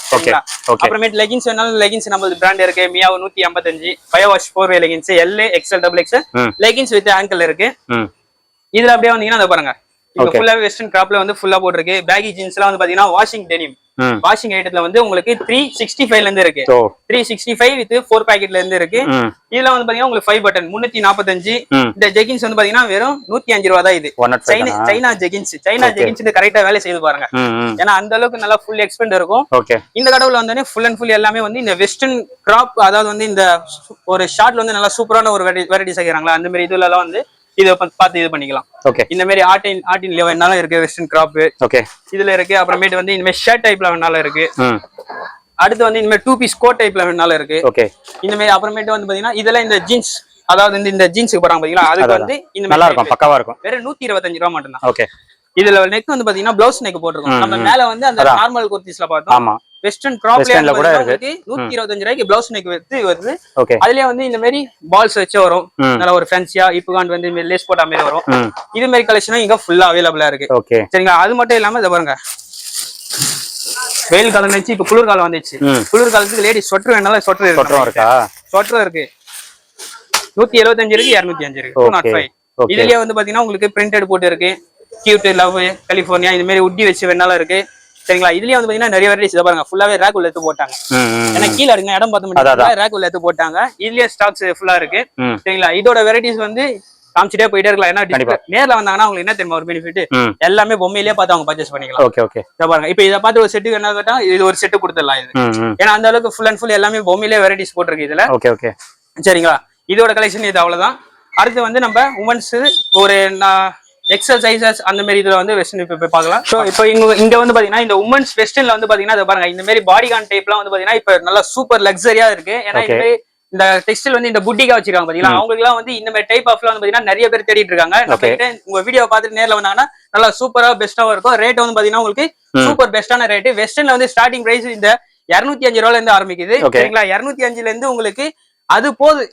அப்புறமேட்டு லெகின்ஸ் வேணாலும் லெகின்ஸ் நம்ம பிராண்ட் இருக்கு. மியாவோ 155 5 wash 4 way leggings, L, XL, double XL leggings with angle இருக்கு. இதுல அப்படியே வந்தீங்கன்னா அதை பாருங்க, இங்க ஃபுல்லாவே வெஸ்டர்ன் கிராப்ல வந்து ஃபுல்லா போட்டுருக்கு. பேகி ஜீன்ஸ்லாம் வந்து பாத்தீங்கன்னா வாஷிங் டெனிம் வாஷிங் ஐட்டத்துல வந்து உங்களுக்கு 365ல இருந்து இருக்கு. 365 வித் 4 பாக்கெட்ல இருந்து இருக்கு. இதுல வந்து பாத்தீங்கன்னா உங்களுக்கு 5 பட்டன் 345. இந்த ஜெகின்ஸ் வந்து பாத்தீங்கன்னா வெறும் 105 ரூபாய் தான். இது சைனா ஜெகின்ஸ் கரெக்டா வேலை செய்து பாருங்க. ஏன்னா அந்த அளவுக்கு நல்லா ஃபுல் எக்ஸ்பெண்ட் இருக்கும். இந்த கடவுல வந்து ஃபுல் அண்ட் ஃபுல் எல்லாமே வந்து இந்த வெஸ்டர்ன் கிராப், அதாவது வந்து இந்த ஒரு ஷார்ட்ல வந்து நல்லா சூப்பரான ஒரு வெரைட்டி செய்யறாங்களா, அந்த மாதிரி இதுல எல்லாம் வந்து இதை பார்த்து இது பண்ணிக்கலாம். ஓகே. இந்த மாதிரி ஆட்டின்ல வேணாலும் இருக்கு, வெஸ்டர்ன் கிராப் ஓகே இதுல இருக்கு. அப்புறமேட்டு வந்து இந்த மாதிரி ஷர்ட் டைப்ல வேணாலும் இருக்கு. அடுத்து வந்து இந்த மாதிரி 2 பீஸ் கோட் டைப்ல வேணாலும் இருக்கு. ஓகே. இந்த மாதிரி அப்புறமேட்டு வந்து பாத்தீங்கன்னா இதெல்லாம் இந்த ஜீன்ஸ், அதாவது இந்த ஜீன்ஸுக்கு போறாங்க பாத்தீங்களா, அதுக்கு வந்து இந்த நல்லா இருக்கும், பக்காவா இருக்கும். வெறும் 125 ரூபா மட்டும் தான். ஓகே. இதுல நெக் வந்து பாத்தீங்கன்னா ப்ளவுஸ் நெக் போட்டுருக்கோம். நம்ம மேல வந்து அந்த நார்மல் குர்த்திஸ்ல பார்த்தோம். ஆமா. வெஸ்டர்ன் கிராப்ல கூட இருக்கு. 125 ரூபாய்க்கு ப்ளவுஸ் நெக் வருது. ஓகே. அதுலயே வந்து இந்த மாதிரி பால்ஸ் வச்சு வரும். நல்ல ஒரு ஃபேன்சியா இப்புகாண்ட் வந்து இந்த லேஸ் போட்ட மாதிரி வரும். இது மாதிரி கலெக்ஷனும் இங்க ஃபுல்லா அவைலபிளா இருக்கு. ஓகே. சரிங்களா? அது மட்டும் இல்லாம இத பாருங்க, வெயில் காலம் வந்துச்சு, இப்ப குளிர் காலம் வந்துச்சு. குளிர் காலத்துக்கு லேடி ஸ்வெட்டர் வேணாலும் ஸ்வெட்டர் இருக்கா? ஸ்வெட்டர் இருக்கு. 175 இருக்கு, 205 இருக்கு, 205. இதுலயே வந்து பாத்தீங்கன்னா உங்களுக்கு பிரிண்டட் போட்டு இருக்கு. கியூட், லவ், கலிபோர்னியா இந்த மாதிரி உட்டி வச்சு வேணாலும் இருக்கு. சரிங்களா? இதுலயே வந்து பாத்தீங்கன்னா நிறைய வெரைட்டிஸ் பாருங்க, ஃபுல்லாவே ரேக் உள்ள எடுத்து போட்டாங்க. ஏன்னா கீழே எடுங்க இடம் பார்த்து மட்டும் ரேக் உள்ள எடுத்து போட்டாங்க. இதுலயே ஸ்டாக்ஸ் ஃபுல்லா இருக்கு. சரிங்களா? இதோட வெரைட்டிஸ் வந்து காமிச்சிட்டே போயிட்டே இருக்கலாம். ஏன்னா நேர்ல வந்தாங்கன்னா உங்களுக்கு என்ன தெரியுமா ஒரு பெனிஃபிட், எல்லாமே பொம்மையிலேயே பார்த்து அவங்க பர்ச்சேஸ் பண்ணிக்கலாம். Okay okay. பாருங்க, இப்ப இதை பார்த்து ஒரு செட்டுக்கு என்ன கேட்டா இது ஒரு செட்டு கொடுத்துடலாம். இது ஏன்னா அந்த அளவுக்கு ஃபுல் அண்ட் ஃபுல் எல்லாமே பொம்மையிலே வெரைட்டிஸ் போட்டிருக்கு இதுல. Okay okay. சரிங்களா? இதோட கலெக்ஷன் இது அவ்வளவுதான். அடுத்து வந்து நம்ம உமன்ஸ் ஒரு எக்ஸல் சைசஸ் அந்த மாதிரி இதுல வந்து வெஸ்டர்ன் இப்ப பார்க்கலாம். ஸோ இப்போ இங்க வந்து பாத்தீங்கன்னா இந்த உமன்ஸ் வெஸ்டர்ன்ல வந்து பாத்தீங்கன்னா அதை பாருங்க, இந்த மாதிரி பாடிகான் டைப்லாம் வந்து பாத்தீங்கன்னா இப்ப நல்லா சூப்பர் லக்ஸரியா இருக்கு. ஏன்னா இந்த மாதிரி இந்த டெக்ஸ்டைல் வந்து இந்த புட்டிகா வச்சிருக்காங்க பாத்தீங்களா, அவங்களுக்கு எல்லாம் வந்து இந்த மாதிரி டைப் ஆஃப்ல வந்து பாத்தீங்கன்னா நிறைய பேர் தேடிட்டு இருக்காங்க. உங்க வீடியோ பார்த்துட்டு நேர்ல வந்தாங்கன்னா நல்லா சூப்பரா பெஸ்ட்டாவும் இருக்கும். ரேட் வந்து பாத்தீங்கன்னா உங்களுக்கு சூப்பர் பெஸ்டான ரேட். வெஸ்டர்ன்ல வந்து ஸ்டார்டிங் பிரைஸ் இந்த 205 ரூபாயில இருந்து ஆரம்பிக்குது. சரிங்களா? 205ல இருந்து உங்களுக்கு அது போகுது.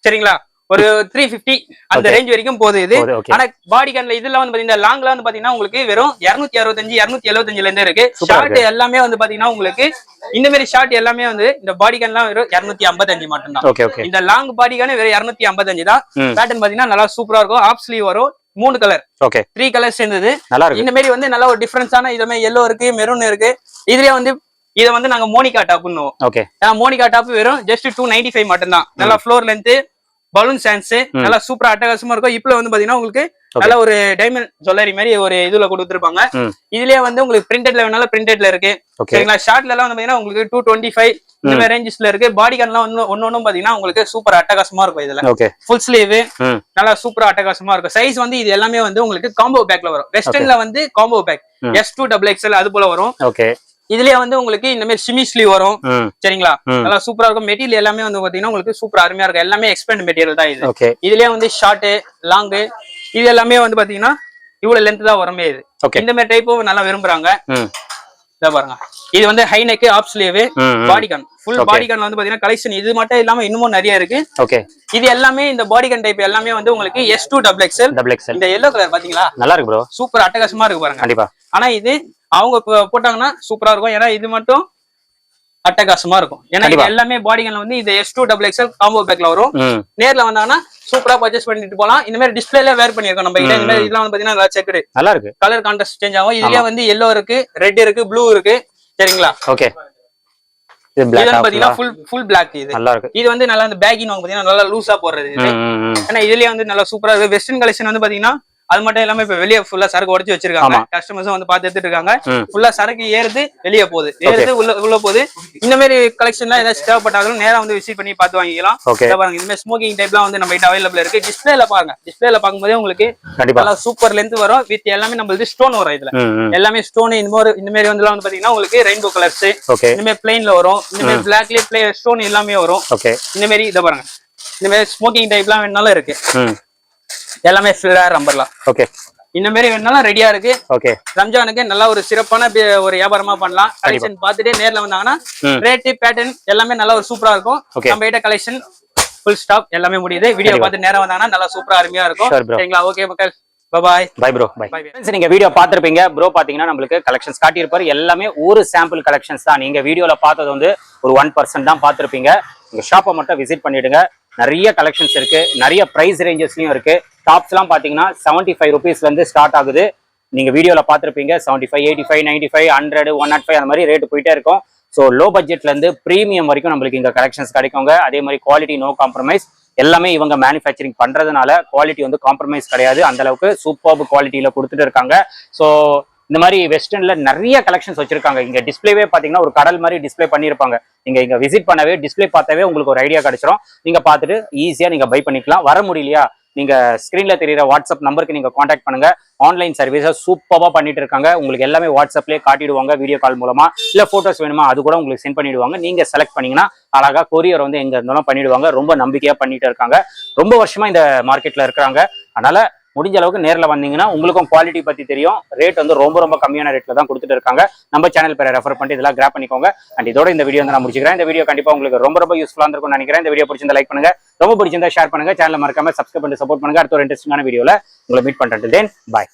சரிங்களா? ஒரு 350 அந்த ரேஞ்ச் வரைக்கும் போகுது இது. ஆனா பாடிகான்ல இதெல்லாம் வந்து பாத்தீங்கன்னா லாங்ல வந்து பாத்தீங்கன்னா உங்களுக்கு வெறும் 265 275ல இருந்து இருக்கு. ஷார்ட் எல்லாமே வந்து பாத்தீங்கன்னா உங்களுக்கு இந்த மாதிரி ஷார்ட் எல்லாமே வந்து இந்த பாடிகான்லாம் வெறும் 255 மட்டும் தான். இந்த லாங் பாடிகான் வெறும் 255 தான். பேட்டர்ன் பாத்தீங்கன்னா நல்லா சூப்பரா இருக்கும். ஆப் ஸ்லீவ் வரும், 3 கலர், 3 கலர்ஸ் சேர்ந்தது. இந்த மாதிரி வந்து நல்ல ஒரு டிஃபரன்ஸான இதுமே எல்லோ இருக்கு, மெரூன் இருக்கு. இதுலயே வந்து இதை வந்து நாங்க மோனிகா டாப்னுவோம். மோனிகா டாப் வெறும் ஜஸ்ட் 295 மட்டும் தான். நல்லா ஃப்ளோர் லென்த், பலூன் சான்ஸ் நல்லா சூப்பரா அட்டகாசமா இருக்கும். இப்பல வந்து பாத்தீங்கன்னா உங்களுக்கு நல்ல ஒரு டைமண்ட் ஜுவல்லரி மாதிரி ஒரு இதுல கொடுத்துருப்பாங்க. இதுலயே வந்து உங்களுக்கு பிரிண்டட்ல வேணாலும் பிரிண்டட்ல இருக்கு. சரிங்களா? ஷார்ட்ல எல்லாம் வந்து பாத்தீங்கன்னா உங்களுக்கு 225 இந்த மாதிரி ரேஞ்சஸ்ல இருக்கு. பாடிகான்லாம் ஒன்னொன்னும் பாத்தீங்கன்னா உங்களுக்கு சூப்பர் அட்டகாசமா இருக்கும். இதுல ஃபுல் ஸ்லீவ் நல்லா சூப்பரா அட்டகாசமா இருக்கும். சைஸ் வந்து இது எல்லாமே வந்து உங்களுக்கு காம்போ பேக்ல வரும். வெஸ்டர்ன்ல வந்து காம்போ பேக் S2XXL அது போல வரும். இதுலயே வந்து உங்களுக்கு இந்த மாதிரி சிமி ஸ்லீவ் வரும். சரிங்களா? நல்லா சூப்பரா இருக்கும். மெட்டீரியல் எல்லாமே வந்து பாத்தீங்கன்னா உங்களுக்கு சூப்பர் அருமையா இருக்கும். எல்லாமே எக்ஸ்பெண்ட் மெட்டீரியல் தான் இது. இதுலயே வந்து ஷார்ட், லாங் இது எல்லாமே வந்து பாத்தீங்கன்னா இவ்வளவு லென்த் தான் வருமே. இது இந்த மாதிரி டைப்பும் நல்லா விரும்புறாங்க. பாருங்க, இது வந்து high neck, half sleeve, bodycon, full பாடிகான்ல வந்து பாத்தீங்கன்னா கலெக்ஷன் இது மட்டும் இல்லாம இன்னமும் நிறைய இருக்கு. இது எல்லாமே இந்த பாடிகான் டைப் எல்லாமே வந்து உங்களுக்கு S2XXL. இந்த எல்லோ கலர் பாத்தீங்களா, நல்லா இருக்கு ப்ரோ, சூப்பர் அட்டகாசமா இருக்கு பாருங்க. கண்டிப்பா. ஆனா இது அவங்க போட்டாங்கன்னா சூப்பரா இருக்கும். ஏன்னா இது மட்டும் அட்டகாசமா இருக்கும். ஏன்னா இது எல்லாமே பாடிகான்ல வந்து இந்த S2XXL காம்போ பேக்ல வரும். நேர்ல வந்தாங்கன்னா சூப்பரா பர்ச்சேஸ் பண்ணிட்டு போலாம். இந்த மாதிரி டிஸ்பிளேல வேர் பண்ணிருக்கோம் நம்ம கிட்ட. இந்த மாதிரி இதெல்லாம் வந்து பாத்தீங்கன்னா நல்லா செக்குடு, நல்லா இருக்கு. கலர் கான்ட்ராஸ்ட் சேஞ்ச் ஆகும். இதுலயே வந்து எல்லோ இருக்கு, ரெட் இருக்கு, ப்ளூ இருக்கு. சரிங்களா? ஓகே. இது பாத்தீங்கன்னா ஃபுல் பிளாக். இது நல்லா இருக்கு. இது வந்து நல்லா அந்த பேக்கிங் பாத்தீங்கன்னா நல்லா லூசா போடுறது இது. ஏன்னா இதுலயே வந்து நல்லா சூப்பரா இருக்கு. வெஸ்டர்ன் கலெக்ஷன் வந்து பாத்தீங்கன்னா அது மட்டும் இல்லாம இப்ப வெளியே ஃபுல்லா சரக்கு உடச்சு வச்சிருக்காங்க. கஸ்டமர்ஸும் வந்து பாத்து எடுத்துட்டு இருக்காங்க. ஃபுல்லா சரக்கு ஏறுது, வெளியே போகுது, ஏறுது, உள்ள போகுது. இந்த மாதிரி கலெக்ஷன்லாம் ஏதாச்சும் தேவைப்பட்டாலும் நேரா வந்து விசிட் பண்ணி பாத்து வாங்கிக்கலாம். பாருங்க, இந்த மாதிரி ஸ்மோக்கிங் டைப்லாம் வந்து நம்ம கிட்ட அவைலபிள் இருக்கு. டிஸ்பிளேல பாருங்க, டிஸ்பிளேல பாக்கும்போதே உங்களுக்கு நல்லா சூப்பர் லென்த் வரும். வித் எல்லாமே நம்மளுக்கு ஸ்டோன் வரும். இதுல எல்லாமே ஸ்டோன். இந்த மாதிரி வந்து பாத்தீங்கன்னா உங்களுக்கு ரெயின்போ கலர்ஸ், இந்த மாதிரி பிளைன்ல வரும். இந்த மாதிரி பிளாக்லயே ஸ்டோன் எல்லாமே வரும். இந்த மாதிரி இதை பாருங்க, இந்த மாதிரி ஸ்மோக்கிங் டைப்லாம் வேணாலும் இருக்கு. எல்லாமே ஃபிளர் அம்பர்லாம். ஓகே. இந்த மாதிரி வேணாலும் ரெடியா இருக்கு. ஓகே. ரம்ஜானுக்கு நல்ல ஒரு சிறப்பான ஒரு வியாபாரமா பண்ணலாம். கலெக்ஷன் பார்த்துட்டு நேர்ல வந்தாங்கன்னா ரேட், பேட்டர்ன் எல்லாமே நல்லா ஒரு சூப்பரா இருக்கும். நம்ம கிட்ட கலெக்ஷன் ஃபுல் ஸ்டாப் எல்லாமே முடியுது. வீடியோ பார்த்து நேரம் வந்தாங்கன்னா நல்லா சூப்பரா அருமையா இருக்கும். சரிங்களா? ஓகே மக்கள், பாய் பாய் ப்ரோ. நீங்க வீடியோ பாத்திருப்பீங்க. ப்ரோ பாத்தீங்கன்னா நம்மளுக்கு கலெக்ஷன்ஸ் காட்டியிருப்பாரு. எல்லாமே ஒரு சாம்பிள் கலெக்ஷன்ஸ் தான். நீங்க வீடியோல பார்த்தது வந்து ஒரு 1% தான் பாத்திருப்பீங்க. உங்க ஷாப்பை மட்டும் விசிட் பண்ணிடுங்க. நிறைய கலெக்ஷன்ஸ் இருக்கு, நிறைய பிரைஸ் ரேஞ்சஸ்லயும் இருக்கு. டாப்ஸ் எல்லாம் பாத்தீங்கன்னா 75 ருபீஸ்ல இருந்து ஸ்டார்ட் ஆகுது. நீங்க வீடியோல பாத்திருப்பீங்க 75, 85, 95, 100, 105 அந்த மாதிரி ரேட் போயிட்டே இருக்கும். ஸோ லோ பட்ஜெட்ல இருந்து பிரீமியம் வரைக்கும் நம்மளுக்கு இங்க கலெக்ஷன்ஸ் கிடைக்குங்க. அதே மாதிரி குவாலிட்டி நோ காம்ப்ரமைஸ். எல்லாமே இவங்க மேனுஃபேக்சரிங் பண்றதுனால குவாலிட்டி வந்து காம்ப்ரமைஸ் கிடையாது. அந்த அளவுக்கு சூப்பர் குவாலிட்டியில கொடுத்துட்டு இருக்காங்க. ஸோ இந்த மாதிரி வெஸ்டர்ன்ல நிறைய கலெக்ஷன்ஸ் வச்சிருக்காங்க. இங்க டிஸ்பிளேவே பாத்தீங்கன்னா ஒரு கடல் மாதிரி டிஸ்பிளே பண்ணிருப்பாங்க. நீங்க இங்க விசிட் பண்ணவே, டிஸ்பிளே பார்த்தாவே உங்களுக்கு ஒரு ஐடியா கிடைச்சிரும். நீங்க பார்த்துட்டு ஈஸியா நீங்க பை பண்ணிக்கலாம். வர முடியலையா, நீங்க ஸ்கிரீன்ல தெரியுற வாட்ஸ்அப் நம்பருக்கு நீங்க காண்டாக்ட் பண்ணுங்க. ஆன்லைன் சர்வீஸை சூப்பரா பண்ணிட்டு இருக்காங்க. உங்களுக்கு எல்லாமே வாட்ஸ்அப்லேயே காட்டிடுவாங்க வீடியோ கால் மூலமா. இல்ல போட்டோஸ் வேணுமா அது கூட உங்களுக்கு சென்ட் பண்ணிடுவாங்க. நீங்க செலக்ட் பண்ணீங்கன்னா அழகா கொரியர் வந்து எங்க இருந்தாலும் பண்ணிடுவாங்க. ரொம்ப நம்பிக்கையா பண்ணிட்டு இருக்காங்க. ரொம்ப வருஷமா இந்த மார்க்கெட்ல இருக்கிறாங்க. அதனால முடிஞ்ச அளவுக்கு நேரில் வந்தீங்கன்னா உங்களுக்கும் குவாலிட்டி பத்தி தெரியும். ரேட் வந்து ரொம்ப கம்மியான ரேட்ல தான் கொடுத்துட்டு இருக்காங்க. நம்ம சேனல் பேரை ரெஃபர் பண்ணிட்டு இதெல்லாம் கிராப் பண்ணிக்கோங்க. அண்ட் இதோட இந்த வீடியோ வந்து நான் முடிச்சுக்கிறேன். இந்த வீடியோ கண்டிப்பா உங்களுக்கு ரொம்ப யூஸ்ஃபுல்லா இருக்கும்னு நினைக்கிறேன். இந்த வீடியோ பிடிச்சிருந்தா லைக் பண்ணுங்க, ரொம்ப பிடிச்சிருந்தா ஷேர் பண்ணுங்க, சேனலை மறக்காம சப்ஸ்கிரைப் பண்ணி சப்போர்ட் பண்ணுங்க. அடுத்த ஒரு இன்ட்ரெஸ்டிங்கான வீடியோல உங்களை மீட் பண்றேன். பாய்.